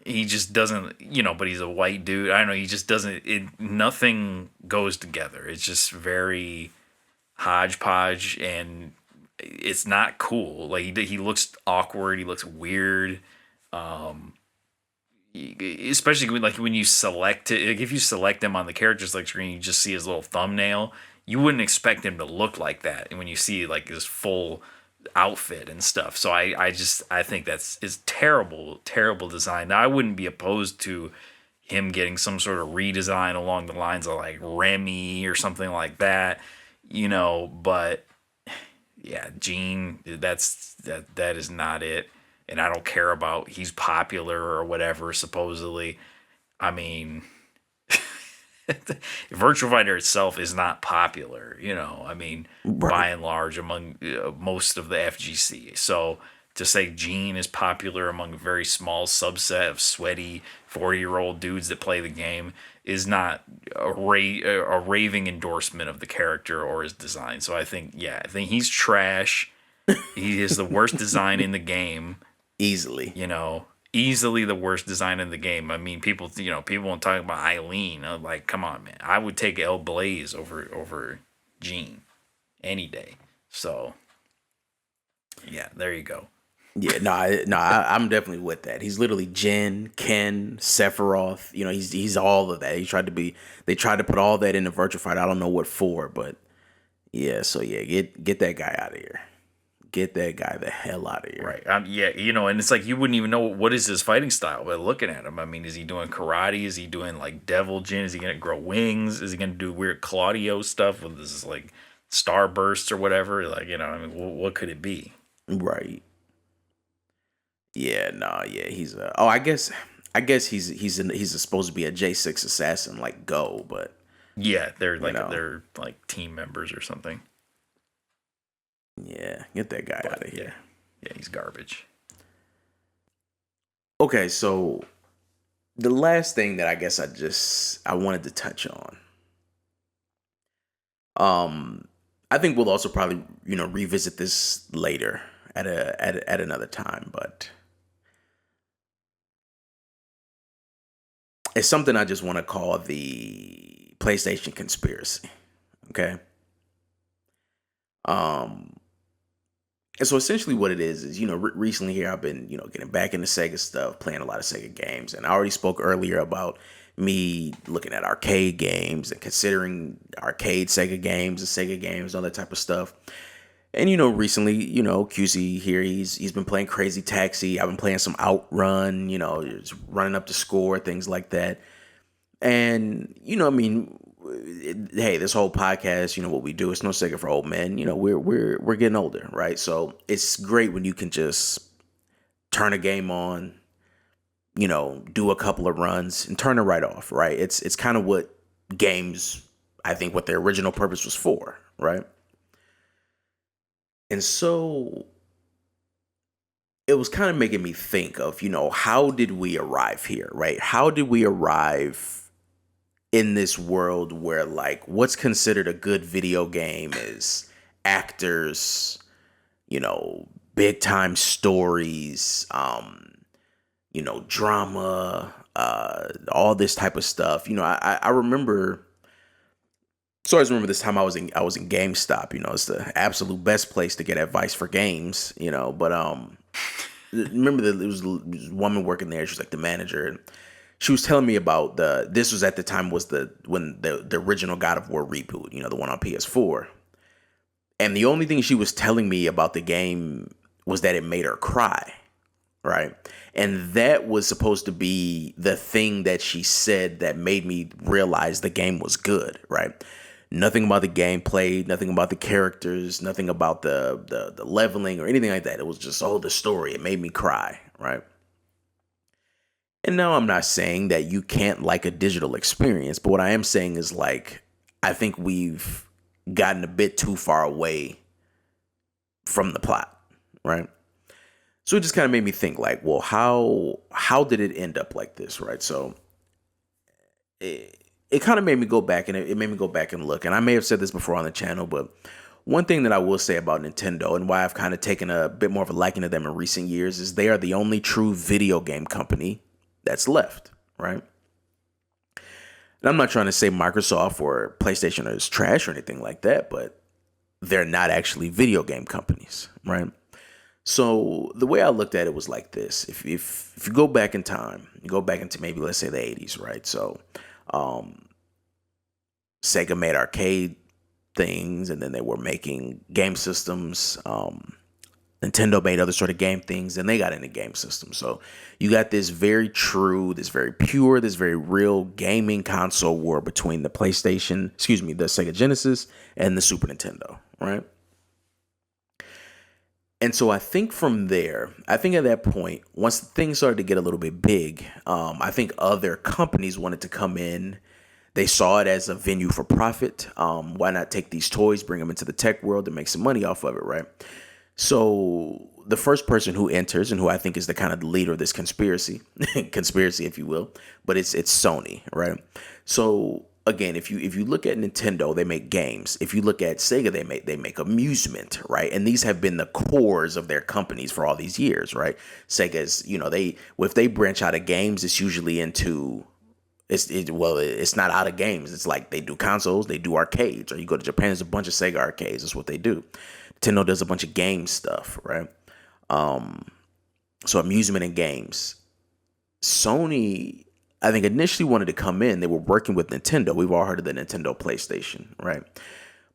he just doesn't, but he's a white dude. I don't know. He just doesn't. Nothing goes together. It's just very hodgepodge, and it's not cool. Like he looks awkward. He looks weird. Especially when you select it. Like if you select him on the character select screen, you just see his little thumbnail. You wouldn't expect him to look like that, and when you see like his full outfit and stuff. So I think is terrible design. Now I wouldn't be opposed to him getting some sort of redesign along the lines of like Remy or something like that, but yeah, Gene, that is not it. And I don't care about he's popular or whatever, supposedly. I mean, Virtua Fighter itself is not popular, I mean, Right. by and large among most of the FGC. So to say Gene is popular among a very small subset of sweaty 40-year-old dudes that play the game is not a raving endorsement of the character or his design. So I think he's trash. He is the worst design in the game. Easily. Easily the worst design in the game. I mean, people won't talk about Eileen. I'm like, come on, man. I would take El Blaze over Gene any day. So, yeah, there you go. Yeah, I'm definitely with that. He's literally Jin, Ken, Sephiroth. He's all of that. They tried to put all that into Virtua Fighter. I don't know what for, but yeah. So yeah, get that guy out of here. Get that guy the hell out of here. Right. And it's like you wouldn't even know what is his fighting style by looking at him. I mean, is he doing karate? Is he doing like Devil Jin? Is he gonna grow wings? Is he gonna do weird Claudio stuff with this like starbursts or whatever? Like, I mean, what could it be? Right. Yeah. Yeah. He's I guess he's supposed to be a J6 assassin like Go, but yeah, they're like team members or something. Yeah, get that guy out of here. Yeah, he's garbage. Okay, so the last thing that I guess I wanted to touch on I think we'll also probably, revisit this later at another time, but it's something I just want to call the PlayStation conspiracy. Okay. Um, and so essentially what it is, recently here I've been, getting back into Sega stuff, playing a lot of Sega games. And I already spoke earlier about me looking at arcade games and considering arcade Sega games and Sega games, all that type of stuff. And recently, QC here, he's been playing Crazy Taxi. I've been playing some Outrun, just running up the score, things like that. And I mean, hey, this whole podcast, what we do, it's no secret for old men. We're getting older, right? So it's great when you can just turn a game on, do a couple of runs and turn it right off, right? It's kind of what games, I think, what their original purpose was for, right? And so it was kind of making me think of, how did we arrive here, right? How did we arrive in this world where, like, what's considered a good video game is actors, big time stories, drama, all this type of stuff. I remember. So I always remember this time I was in GameStop. It's the absolute best place to get advice for games. But remember that there was this woman working there. She was like the manager, and she was telling me about this was at the time was when the original God of War reboot. The one on PS4. And the only thing she was telling me about the game was that it made her cry, right? And that was supposed to be the thing that she said that made me realize the game was good, right? Nothing about the gameplay, nothing about the characters, nothing about the leveling or anything like that. It was just, the story. It made me cry, right? And now I'm not saying that you can't like a digital experience, but what I am saying is, like, I think we've gotten a bit too far away from the plot, right? So it just kind of made me think, like, well, how did it end up like this, right? So it kind of made me go back, and it made me go back and look. And I may have said this before on the channel, but one thing that I will say about Nintendo and why I've kind of taken a bit more of a liking to them in recent years is they are the only true video game company that's left, right? And I'm not trying to say Microsoft or PlayStation is trash or anything like that, but they're not actually video game companies, right? So the way I looked at it was like this. If you go back in time, you go back into maybe, let's say, the 80s, right? So Sega made arcade things, and then they were making game systems. Nintendo made other sort of game things, and they got into game systems. So you got this very true, this very pure, this very real gaming console war between the the Sega Genesis and the Super Nintendo, right? And so I think from there, I think at that point, once things started to get a little bit big, I think other companies wanted to come in. They saw it as a venue for profit. Why not take these toys, bring them into the tech world, and make some money off of it, right? So the first person who enters, and who I think is the kind of leader of this conspiracy, if you will, but it's Sony, right? So again, if you look at Nintendo, they make games. If you look at Sega, they make amusement, right? And these have been the cores of their companies for all these years, right? Sega's, if they branch out of games, it's usually into it's not out of games. It's like they do consoles, they do arcades, or you go to Japan, there's a bunch of Sega arcades. That's what they do. Nintendo does a bunch of game stuff, right? So amusement and games. Sony, I think, initially wanted to come in. They were working with Nintendo. We've all heard of the Nintendo PlayStation, right?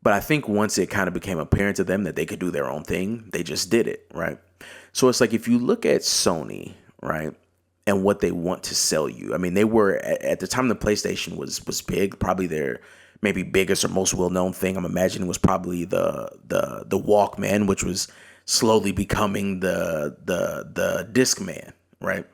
But I think once it kind of became apparent to them that they could do their own thing, they just did it, right? So it's like if you look at Sony, right, and what they want to sell you. I mean, they were at the time the PlayStation was big, probably their maybe biggest or most well-known thing, I'm imagining, was probably the Walkman, which was slowly becoming the Discman, right?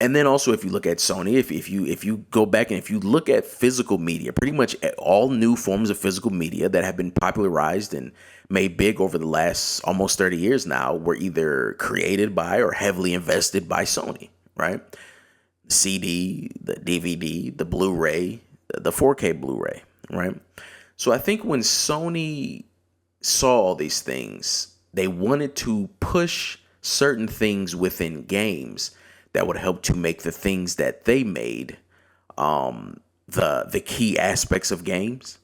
And then also, if you look at Sony, if you go back and if you look at physical media, pretty much all new forms of physical media that have been popularized and made big over the last almost 30 years now were either created by or heavily invested by Sony, right? The CD, the DVD, the Blu-ray, the 4K Blu-ray, right? So I think when Sony saw all these things, they wanted to push certain things within games that would help to make the things that they made the key aspects of games,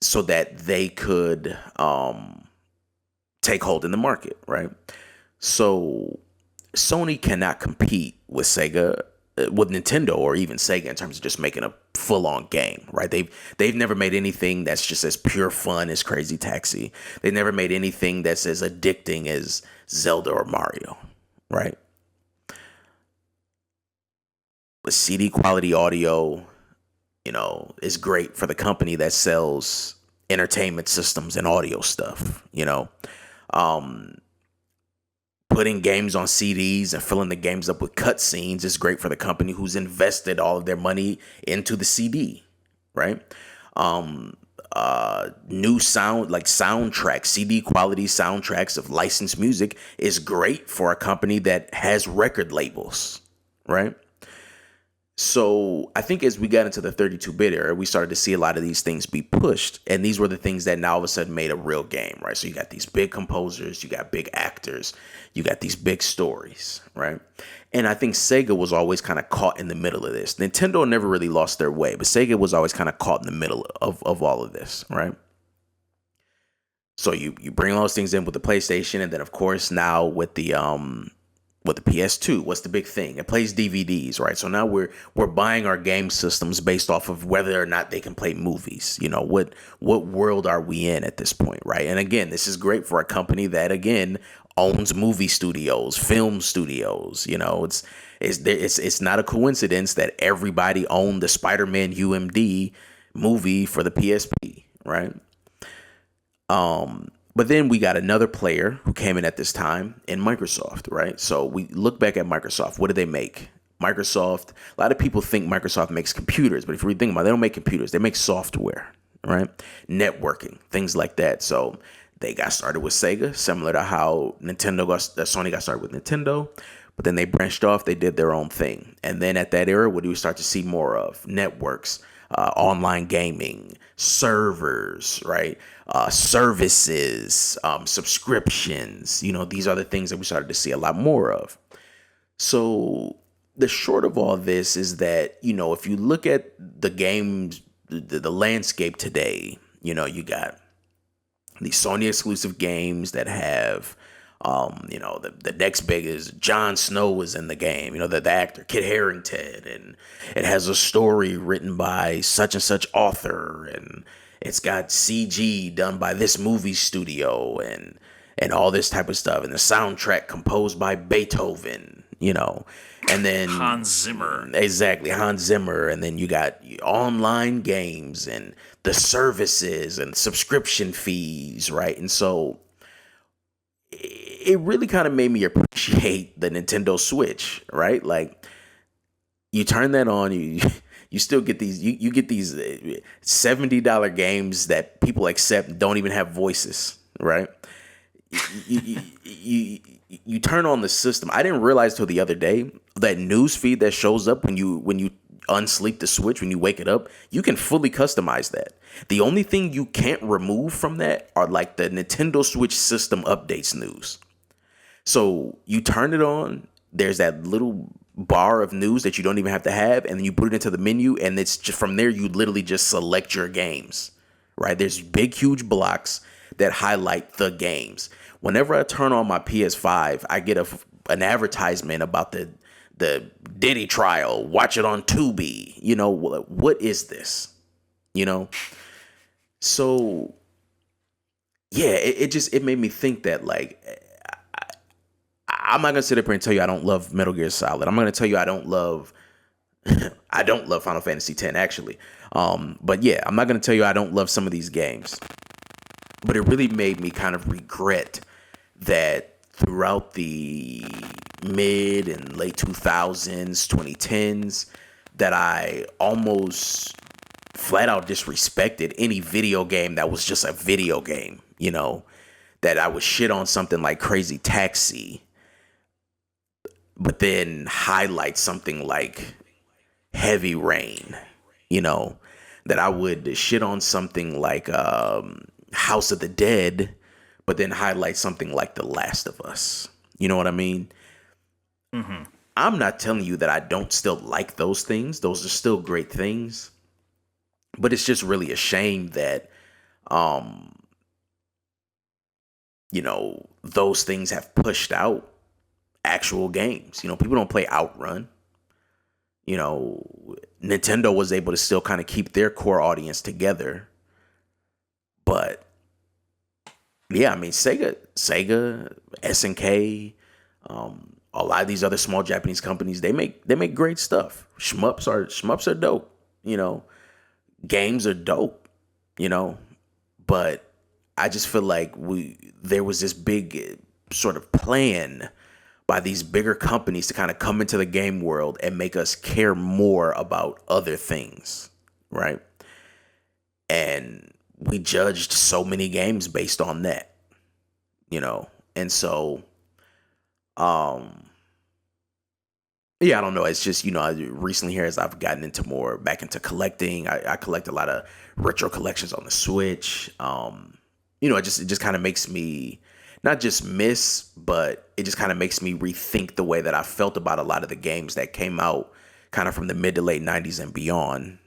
so that they could take hold in the market, right? So Sony cannot compete with Sega, with Nintendo, or even Sega in terms of just making a full-on game, right? They've never made anything that's just as pure fun as Crazy Taxi. They never made anything that's as addicting as Zelda or Mario, right? But CD quality audio, is great for the company that sells entertainment systems and audio stuff. Putting games on CDs and filling the games up with cutscenes is great for the company who's invested all of their money into the CD, right? New sound, like soundtracks, CD quality soundtracks of licensed music is great for a company that has record labels, right? So I think as we got into the 32-bit era, we started to see a lot of these things be pushed. And these were the things that now all of a sudden made a real game, right? So you got these big composers, you got big actors, you got these big stories, right? And I think Sega was always kind of caught in the middle of this. Nintendo never really lost their way, but Sega was always kind of caught in the middle of all of this, right? So you bring all those things in with the PlayStation, and then of course now with the PS2, what's the big thing? It plays DVDs, right? So now we're buying our game systems based off of whether or not they can play movies. What world are we in at this point, right? And again, this is great for a company that again owns movie studios, film studios. It's not a coincidence that everybody owned the Spider-Man UMD movie for the PSP, right? But then we got another player who came in at this time in Microsoft, right? So we look back at Microsoft. What do they make? Microsoft, a lot of people think Microsoft makes computers, but if you really think about it, they don't make computers. They make software, right? Networking, things like that. So they got started with Sega, similar to how Sony got started with Nintendo. But then they branched off. They did their own thing. And then at that era, what do we start to see more of? Networks, online gaming, servers, right? Services, subscriptions. These are the things that we started to see a lot more of. So the short of all this is that, if you look at the games, the landscape today, you got these Sony exclusive games that have, the next big is Jon Snow is in the game, the actor Kit Harington, and it has a story written by such and such author, and it's got CG done by this movie studio, and all this type of stuff, and the soundtrack composed by Beethoven, and then Hans Zimmer. Exactly, Hans Zimmer, and then you got online games and the services and subscription fees, right? And so it really kind of made me appreciate the Nintendo Switch, right? Like, you turn that on, you still get these, you get these $70 games that people accept don't even have voices, right? You turn on the system. I didn't realize till the other day that news feed that shows up when you unsleep the Switch, when you wake it up, you can fully customize that. The only thing you can't remove from that are like the Nintendo Switch system updates news. So you turn it on, there's that little bar of news that you don't even have to have, and then you put it into the menu, and it's just from there you literally just select your games, right? There's big, huge blocks that highlight the games. Whenever I turn on my PS5, I get an advertisement about the Diddy trial. Watch it on Tubi. What is this? So yeah, it made me think that, like, I'm not gonna sit up here and tell you I don't love Metal Gear Solid. I'm gonna tell you I don't love Final Fantasy X, actually. But yeah, I'm not gonna tell you I don't love some of these games. But it really made me kind of regret that throughout the mid and late 2000s, 2010s, that I almost flat out disrespected any video game that was just a video game, that I would shit on something like Crazy Taxi, but then highlight something like Heavy Rain, that I would shit on something like House of the Dead, but then highlight something like The Last of Us. You know what I mean? Mm-hmm. I'm not telling you that I don't still like those things. Those are still great things. But it's just really a shame that um those things have pushed out actual games. People don't play Outrun. You know, Nintendo was able to still kind of keep their core audience together. But yeah, I mean Sega, SNK, a lot of these other small Japanese companies, they make great stuff. Shmups are dope. Games are dope. You know, but I just feel like there was this big sort of plan by these bigger companies to kind of come into the game world and make us care more about other things, right? And we judged so many games based on that, And so, um, yeah, I don't know. It's just, recently here as I've gotten back into collecting, I collect a lot of retro collections on the Switch. It just kind of makes me not just miss, but it just kind of makes me rethink the way that I felt about a lot of the games that came out kind of from the mid to late 90s and beyond.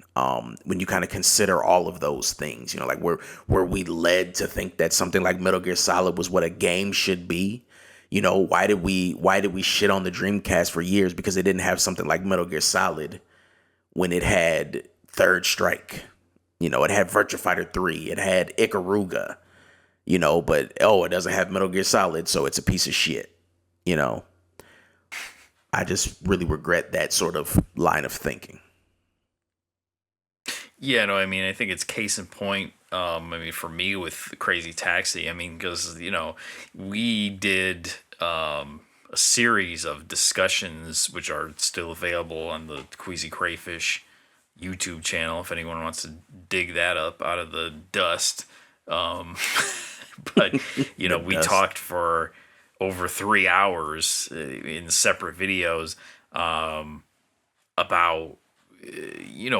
When you kind of consider all of those things, like were we led to think that something like Metal Gear Solid was what a game should be? Why did we shit on the Dreamcast for years because it didn't have something like Metal Gear Solid when it had Third Strike? It had Virtua Fighter 3, it had Ikaruga, but it doesn't have Metal Gear Solid, so it's a piece of shit. You know, I just really regret that sort of line of thinking. Yeah, no, I mean, I think it's case in point. I mean, for me with Crazy Taxi, I mean, because we did a series of discussions which are still available on the Queasy Crayfish YouTube channel if anyone wants to dig that up out of the dust. Um, but The we dust. talked for over 3 hours in separate videos about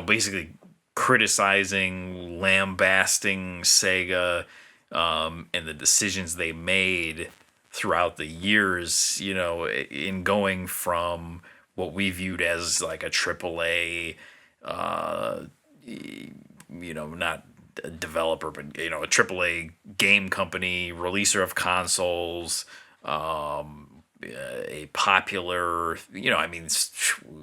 basically criticizing, lambasting Sega and the decisions they made throughout the years, in going from what we viewed as like a AAA, not a developer, but a AAA game company, releaser of consoles, a popular, I mean,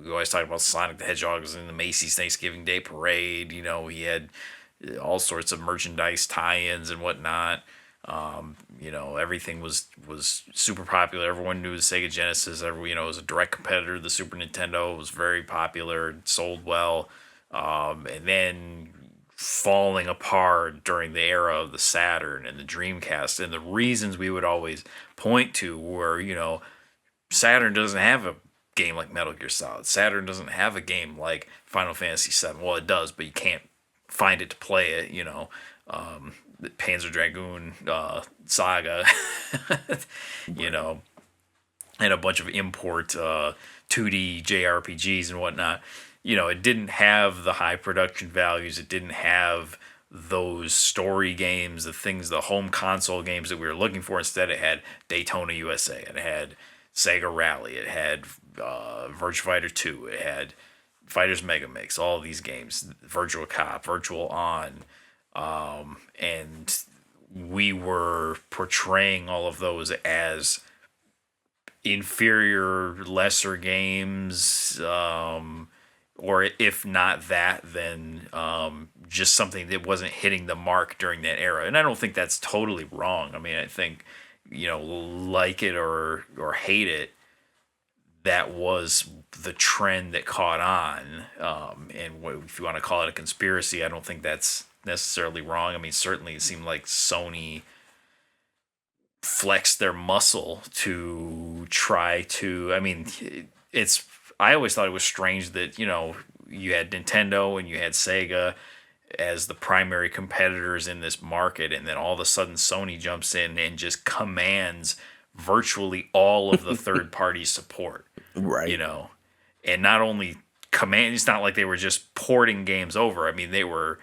we always talk about Sonic the Hedgehog was in the Macy's Thanksgiving Day Parade. He had all sorts of merchandise tie-ins and whatnot. Everything was super popular. Everyone knew the Sega Genesis. It was a direct competitor to the Super Nintendo. It was very popular, sold well, and then falling apart during the era of the Saturn and the Dreamcast. And the reasons we would always point to were, Saturn doesn't have a game like Metal Gear Solid. Saturn doesn't have a game like Final Fantasy VII. Well, it does, but you can't find it to play it. The Panzer Dragoon saga, you know, and a bunch of import 2D JRPGs and whatnot. It didn't have the high production values. It didn't have those story games, the home console games that we were looking for. Instead, it had Daytona USA. It had Sega Rally. It had Virtua Fighter 2. It had Fighters Mega Mix. All these games, Virtual Cop, Virtual On, and we were portraying all of those as inferior, lesser games, or if not that, then just something that wasn't hitting the mark during that era. And I don't think that's totally wrong. I mean, I think, like it or hate it, that was the trend that caught on. And if you want to call it a conspiracy, I don't think that's necessarily wrong. I mean, certainly it seemed like Sony flexed their muscle to try to. I mean, it's. I always thought it was strange that you had Nintendo and you had Sega as the primary competitors in this market, and then all of a sudden Sony jumps in and just commands virtually all of the third party support. Right. And not only command. It's not like they were just porting games over. I mean, they were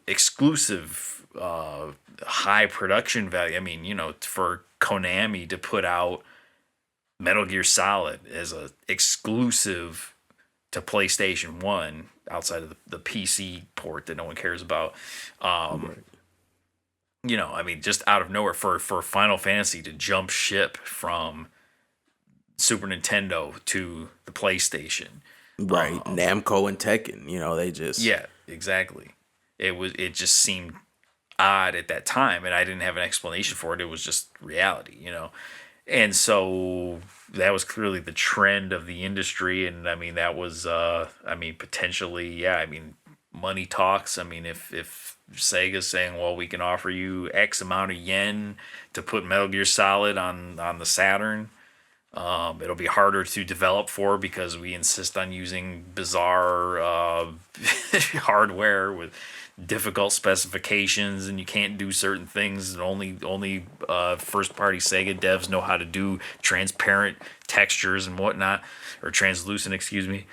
exclusive, high production value. I mean, for Konami to put out Metal Gear Solid as a exclusive to PlayStation 1 outside of the PC port that no one cares about. Right. I mean, just out of nowhere for Final Fantasy to jump ship from Super Nintendo to the PlayStation. Right. Namco and Tekken, they just... Yeah, exactly. It just seemed odd at that time, and I didn't have an explanation for it. It was just reality, And so that was clearly the trend of the industry, and I mean that was potentially, yeah, I mean money talks. I mean if Sega's saying, well, we can offer you X amount of yen to put Metal Gear Solid on the Saturn, it'll be harder to develop for because we insist on using bizarre hardware with difficult specifications, and you can't do certain things, and only first party Sega devs know how to do transparent textures and whatnot, or translucent, excuse me.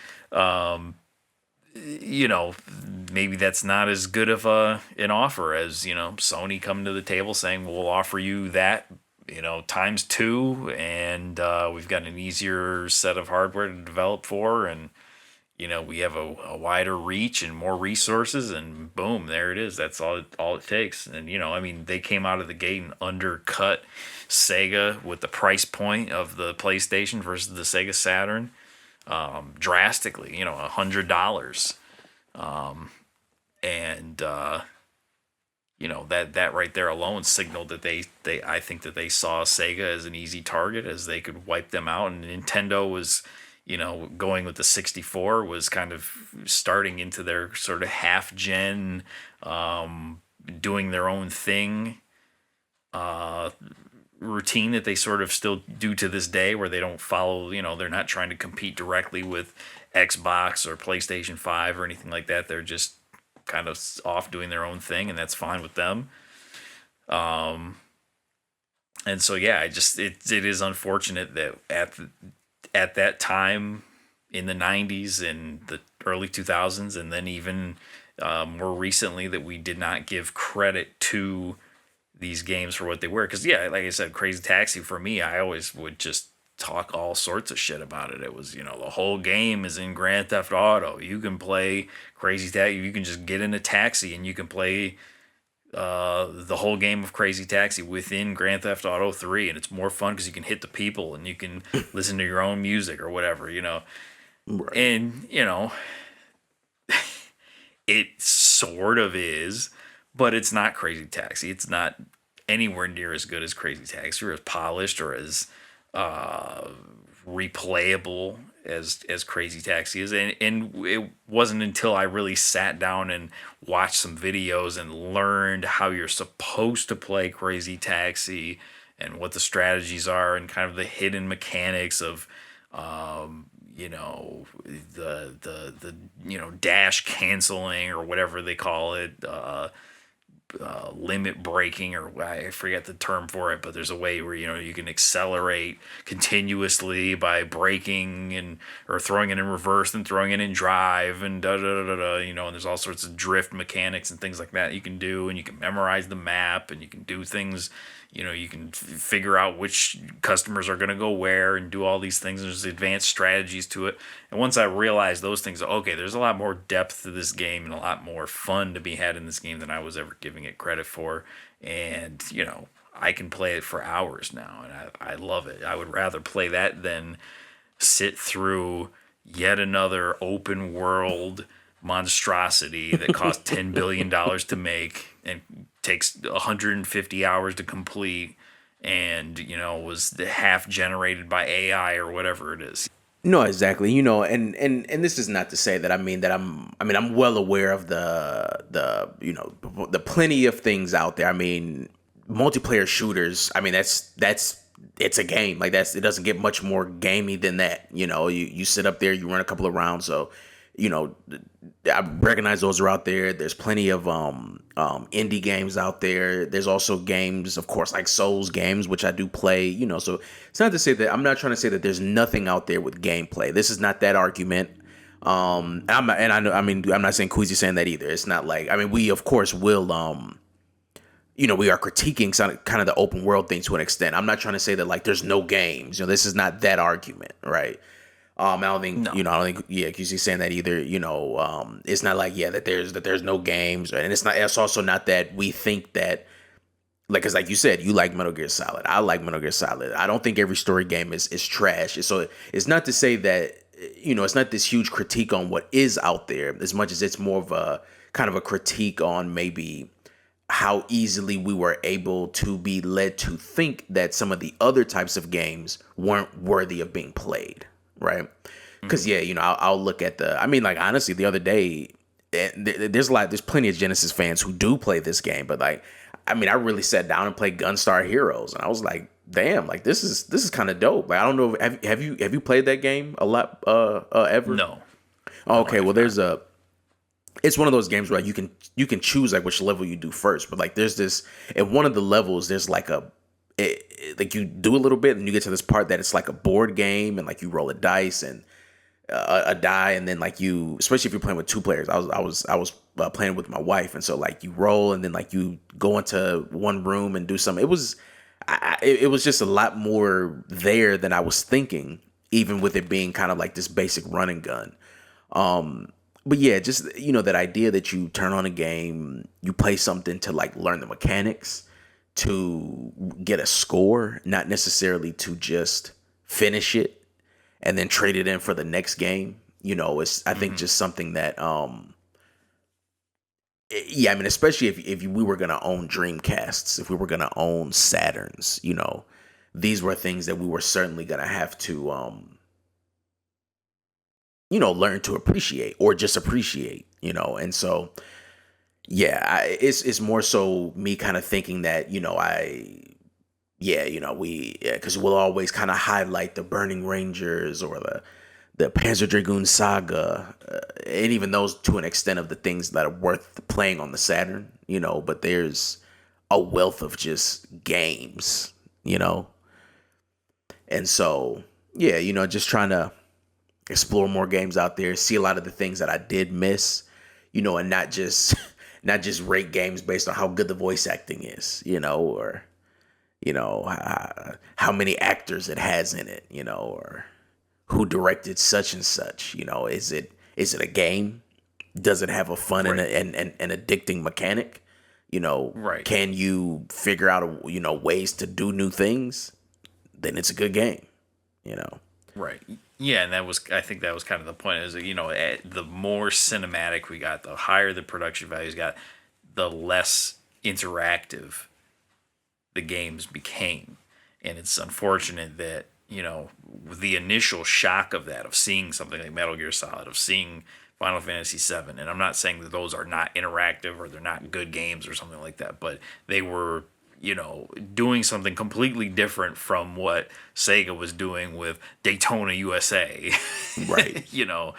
Maybe that's not as good of an offer as Sony coming to the table saying, we'll offer you that times 2, and we've got an easier set of hardware to develop for, and we have a wider reach and more resources, and boom, there it is. That's all it takes. And I mean, they came out of the gate and undercut Sega with the price point of the PlayStation versus the Sega Saturn drastically. $100, and that right there alone signaled that I think that they saw Sega as an easy target, as they could wipe them out. And Nintendo was, going with the 64 was kind of starting into their sort of half-gen, doing their own thing routine that they sort of still do to this day, where they don't follow, they're not trying to compete directly with Xbox or PlayStation 5 or anything like that. They're just kind of off doing their own thing, and that's fine with them. And so, yeah, it is unfortunate that at that time in the 90s and the early 2000s, and then even more recently, that we did not give credit to these games for what they were. Because, yeah, like I said, Crazy Taxi, for me, I always would just talk all sorts of shit about it. It was, the whole game is in Grand Theft Auto. You can play Crazy Taxi. You can just get in a taxi and you can play the whole game of Crazy Taxi within Grand Theft Auto 3, and it's more fun because you can hit the people and you can listen to your own music or whatever, Right. And, it sort of is, but it's not Crazy Taxi. It's not anywhere near as good as Crazy Taxi, or as polished, or as replayable as Crazy Taxi is. And it wasn't until I really sat down and watched some videos and learned how you're supposed to play Crazy Taxi and what the strategies are, and kind of the hidden mechanics of the dash canceling, or whatever they call it, limit braking, or I forget the term for it, but there's a way where you can accelerate continuously by braking or throwing it in reverse and throwing it in drive, and and there's all sorts of drift mechanics and things like that you can do, and you can memorize the map, and you can do things. You can figure out which customers are going to go where, and do all these things. There's advanced strategies to it. And once I realized those things, okay, there's a lot more depth to this game and a lot more fun to be had in this game than I was ever giving it credit for. And, I can play it for hours now, and I love it. I would rather play that than sit through yet another open world monstrosity that cost $10 billion to make and takes 150 hours to complete, and was half generated by AI or whatever it is. No, exactly. And this is not to say that I'm well aware of the plenty of things out there. I mean, multiplayer shooters, I mean, that's it's a game. Like, it doesn't get much more gamey than that. You sit up there, you run a couple of rounds. So you know, I recognize those are out there. There's plenty of indie games out there. There's also games, of course, like Souls games, which I do play. You know, so it's not to say that I'm not trying to say that there's nothing out there with gameplay. This is not that argument. I'm not, and I know, I mean, I'm not saying Queasy's saying that either. It's not like, I mean, we of course will, you know, we are critiquing kind of the open world thing to an extent. I'm not trying to say that like there's no games. You know, this is not that argument, right? I don't think, No. you know, I don't think, yeah, QC's saying that either. You know, it's not like, yeah, that there's no games, and it's not. It's also not that we think that, like, cause like you said, you like Metal Gear Solid. I like Metal Gear Solid. I don't think every story game is trash. So it's not to say that, you know, it's not this huge critique on what is out there as much as it's more of a kind of a critique on maybe how easily we were able to be led to think that some of the other types of games weren't worthy of being played, right? Because yeah, you know, I'll look at I mean, like, honestly, the other day, there's plenty of Genesis fans who do play this game, but like, I mean, I really sat down and played Gunstar Heroes, and I was like, damn, like this is kind of dope. Like, I don't know, have you played that game a lot ever? No. Okay, well, it's one of those games where like, you can choose like which level you do first, but like there's this, at one of the levels there's like like you do a little bit and you get to this part that it's like a board game, and like you roll a dice and a die, and then like you, especially if you're playing with two players, I was playing with my wife, and so like you roll and then like you go into one room and do something. It was it was just a lot more there than I was thinking, even with it being kind of like this basic run and gun. But yeah, just, you know, that idea that you turn on a game, you play something to like learn the mechanics, to get a score, not necessarily to just finish it and then trade it in for the next game. You know, it's, I think, just something that, yeah, I mean, especially if we were going to own Dreamcasts, if we were going to own Saturns, you know, these were things that we were certainly going to have to, you know, learn to appreciate or just appreciate, you know. And so, yeah, it's more so me kind of thinking that, you know, you know, because we'll always kind of highlight the Burning Rangers or the Panzer Dragoon Saga, and even those to an extent of the things that are worth playing on the Saturn, you know, but there's a wealth of just games, you know. And so, yeah, you know, just trying to explore more games out there, see a lot of the things that I did miss, you know, and not just rate games based on how good the voice acting is, you know, or, you know, how many actors it has in it, you know, or who directed such and such, you know. Is it a game? Does it have a fun and an addicting mechanic? You know, Can you figure out, you know, ways to do new things? Then it's a good game, you know. Right. Yeah, and I think that was kind of the point. Is that, you know, the more cinematic we got, the higher the production values got, the less interactive the games became. And it's unfortunate that, you know, the initial shock of that, of seeing something like Metal Gear Solid, of seeing Final Fantasy VII, and I'm not saying that those are not interactive or they're not good games or something like that, but they were, you know, doing something completely different from what Sega was doing with Daytona USA. Right. You know,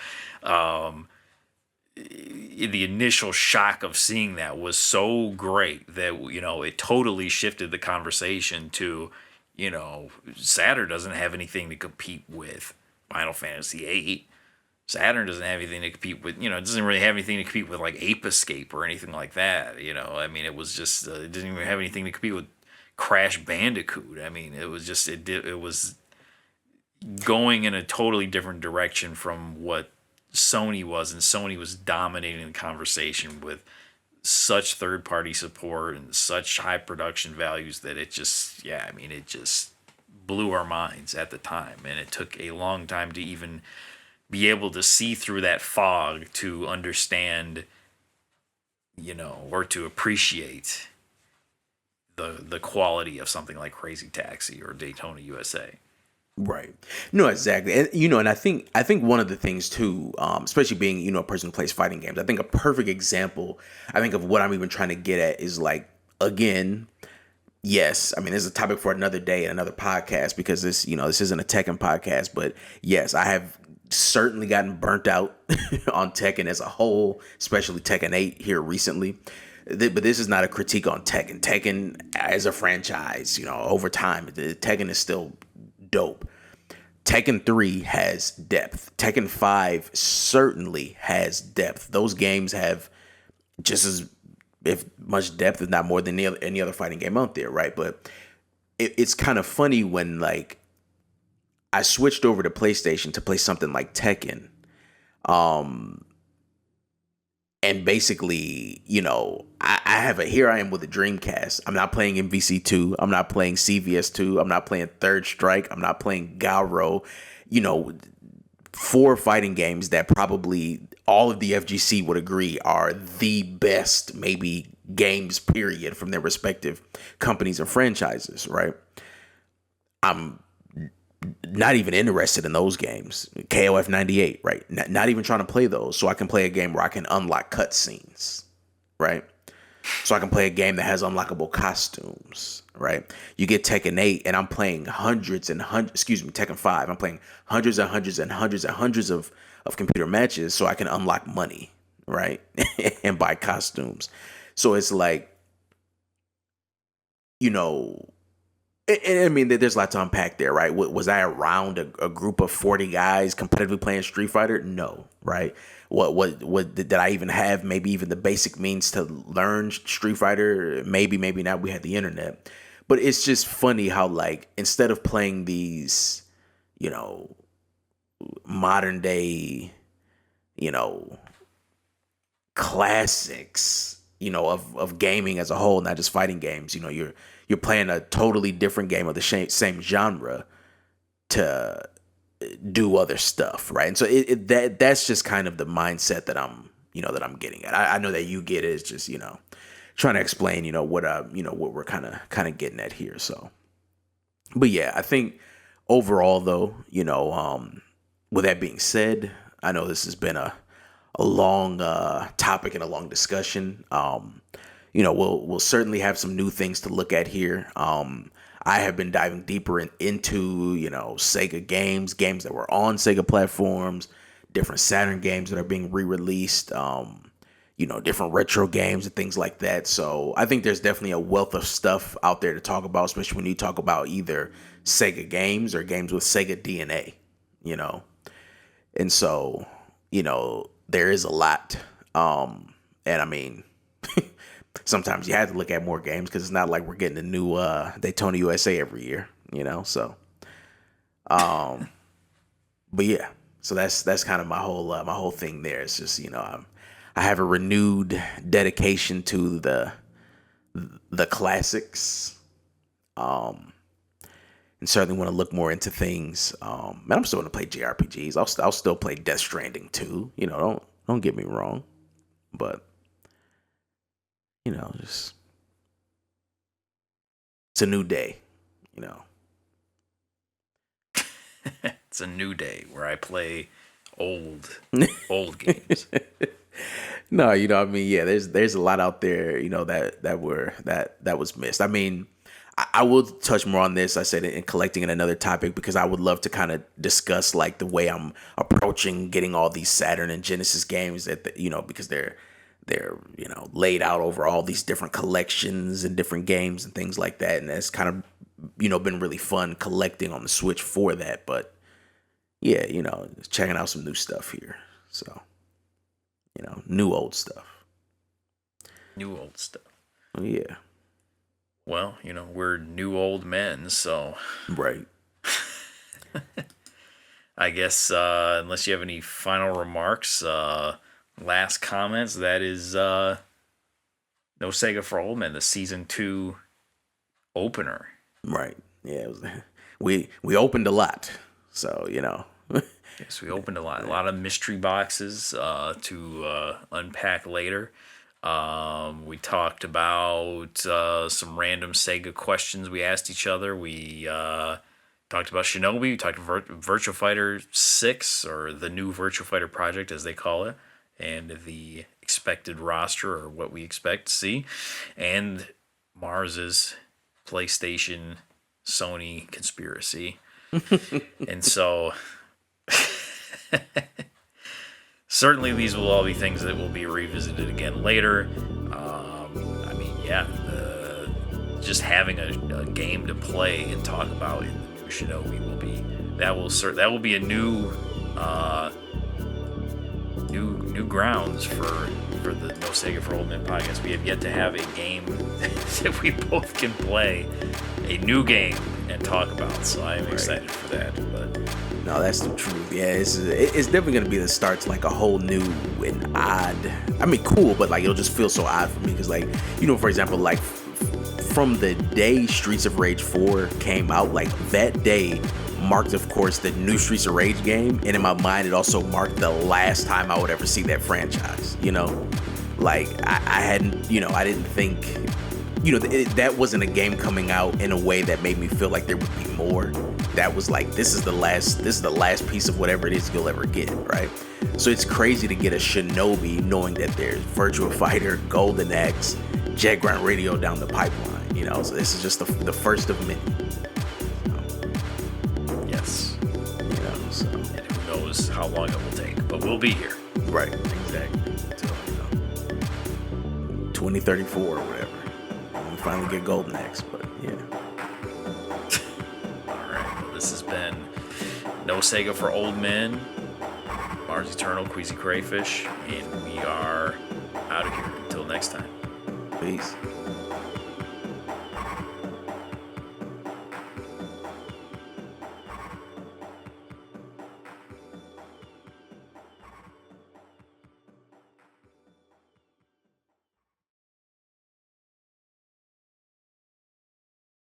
the initial shock of seeing that was so great that, you know, it totally shifted the conversation to, you know, Saturn doesn't have anything to compete with Final Fantasy VIII. Saturn doesn't have anything to compete with, you know, it doesn't really have anything to compete with like Ape Escape or anything like that. You know, I mean, it was just, it didn't even have anything to compete with Crash Bandicoot. I mean, it was just, it was going in a totally different direction from what Sony was, and Sony was dominating the conversation with such third-party support and such high production values that it just, yeah, I mean, it just blew our minds at the time, and it took a long time to even be able to see through that fog to understand, you know, or to appreciate the quality of something like Crazy Taxi or Daytona USA. Right. No, exactly. And, you know, and I think one of the things too, especially being, you know, a person who plays fighting games, I think a perfect example, I think, of what I'm even trying to get at is like, again, yes, I mean, there's a topic for another day and another podcast, because this, you know, this isn't a Tekken podcast, but yes, I have certainly gotten burnt out on Tekken as a whole, especially Tekken 8 here recently. But this is not a critique on Tekken. Tekken as a franchise, over time, Tekken is still dope. Tekken 3 has depth. Tekken 5 certainly has depth. Those games have just as if much depth, if not more than any other fighting game out there, right? But it's kind of funny when like I switched over to PlayStation to play something like Tekken. And basically, I have here I am with a Dreamcast. I'm not playing MVC2. I'm not playing CVS2. I'm not playing Third Strike. I'm not playing Garo. 4 fighting games that probably all of the FGC would agree are the best, maybe games, period, from their respective companies and franchises, right? I'm not even interested in those games. KOF 98, right? Not even trying to play those. So I can play a game where I can unlock cutscenes, right? So I can play a game that has unlockable costumes, right? You get Tekken 8 and I'm playing Tekken 5. I'm playing hundreds and hundreds and hundreds and hundreds of computer matches so I can unlock money, right? And buy costumes. So it's like, and I mean, there's a lot to unpack there, right? Was I around a group of 40 guys competitively playing Street Fighter? No, right? What did I even have? Maybe even the basic means to learn Street Fighter? Maybe not. We had the internet, but it's just funny how like instead of playing these, modern day, classics, of gaming as a whole, not just fighting games. You're playing a totally different game of the same genre to do other stuff, right? And so that's just kind of the mindset that I'm getting at. I know that you get it. It's just trying to explain what we're kind of getting at here. So, but yeah, I think overall though, with that being said, I know this has been a long topic and a long discussion. We'll certainly have some new things to look at here. I have been diving deeper into Sega games that were on Sega platforms, different Saturn games that are being re-released, different retro games and things like that. So I think there's definitely a wealth of stuff out there to talk about, especially when you talk about either Sega games or games with Sega DNA, And so, there is a lot. And I mean, sometimes you have to look at more games because it's not like we're getting a new Daytona USA every year, So, but yeah, so that's kind of my whole thing there. It's just I have a renewed dedication to the classics, and certainly want to look more into things. And I'm still going to play JRPGs. I'll still play Death Stranding too. Don't get me wrong, but just it's a new day. It's a new day where I play old games. No, I mean, yeah, there's a lot out there, that was missed. I mean, I will touch more on this. I said in collecting in another topic because I would love to kind of discuss like the way I'm approaching getting all these Saturn and Genesis games because they're laid out over all these different collections and different games and things like that, and that's kind of been really fun collecting on the Switch for that. But yeah, checking out some new stuff here. So new old stuff. New old stuff. Yeah. Well, we're new old men, so right. I guess unless you have any final remarks, last comments, that is No Sega for Old Men, the season 2 opener. Right. Yeah. We opened a lot, so Yes, we opened a lot of mystery boxes to unpack later. We talked about some random Sega questions we asked each other. We talked about Shinobi. We talked about Virtua Fighter 6, or the new Virtua Fighter project, as they call it, and the expected roster, or what we expect to see, and Mars's PlayStation Sony conspiracy. And so Certainly, these will all be things that will be revisited again later. I mean, yeah, just having a game to play and talk about in the new Shinobi will be that will be a new new grounds for the No Sega for Old Men podcast. We have yet to have a game that we both can play, a new game, and talk about. So I am excited for that. But no, that's the truth. Yeah, it's definitely gonna be the start to like a whole new and odd. I mean, cool, but like it'll just feel so odd for me because, like, you know, for example, like from the day Streets of Rage 4 came out, like that day marked, of course, the new Streets of Rage game, and in my mind, it also marked the last time I would ever see that franchise. You know, like I hadn't, you know, I didn't think, you know, that wasn't a game coming out in a way that made me feel like there would be more. That was like, this is the last piece of whatever it is you'll ever get, right? So it's crazy to get a Shinobi knowing that there's Virtua Fighter, Golden Axe, Jet Grind Radio down the pipeline, you know. So this is just the first of many. Yes. You know, so. And who knows how long it will take, but we'll be here. Right, exactly. Until, you know, 2034 or whatever. When we finally get Golden Axe, but yeah. Alright, well, this has been No Sega for Old Men, Mars Eternal, Queasy Crayfish, and we are out of here. Until next time. Peace.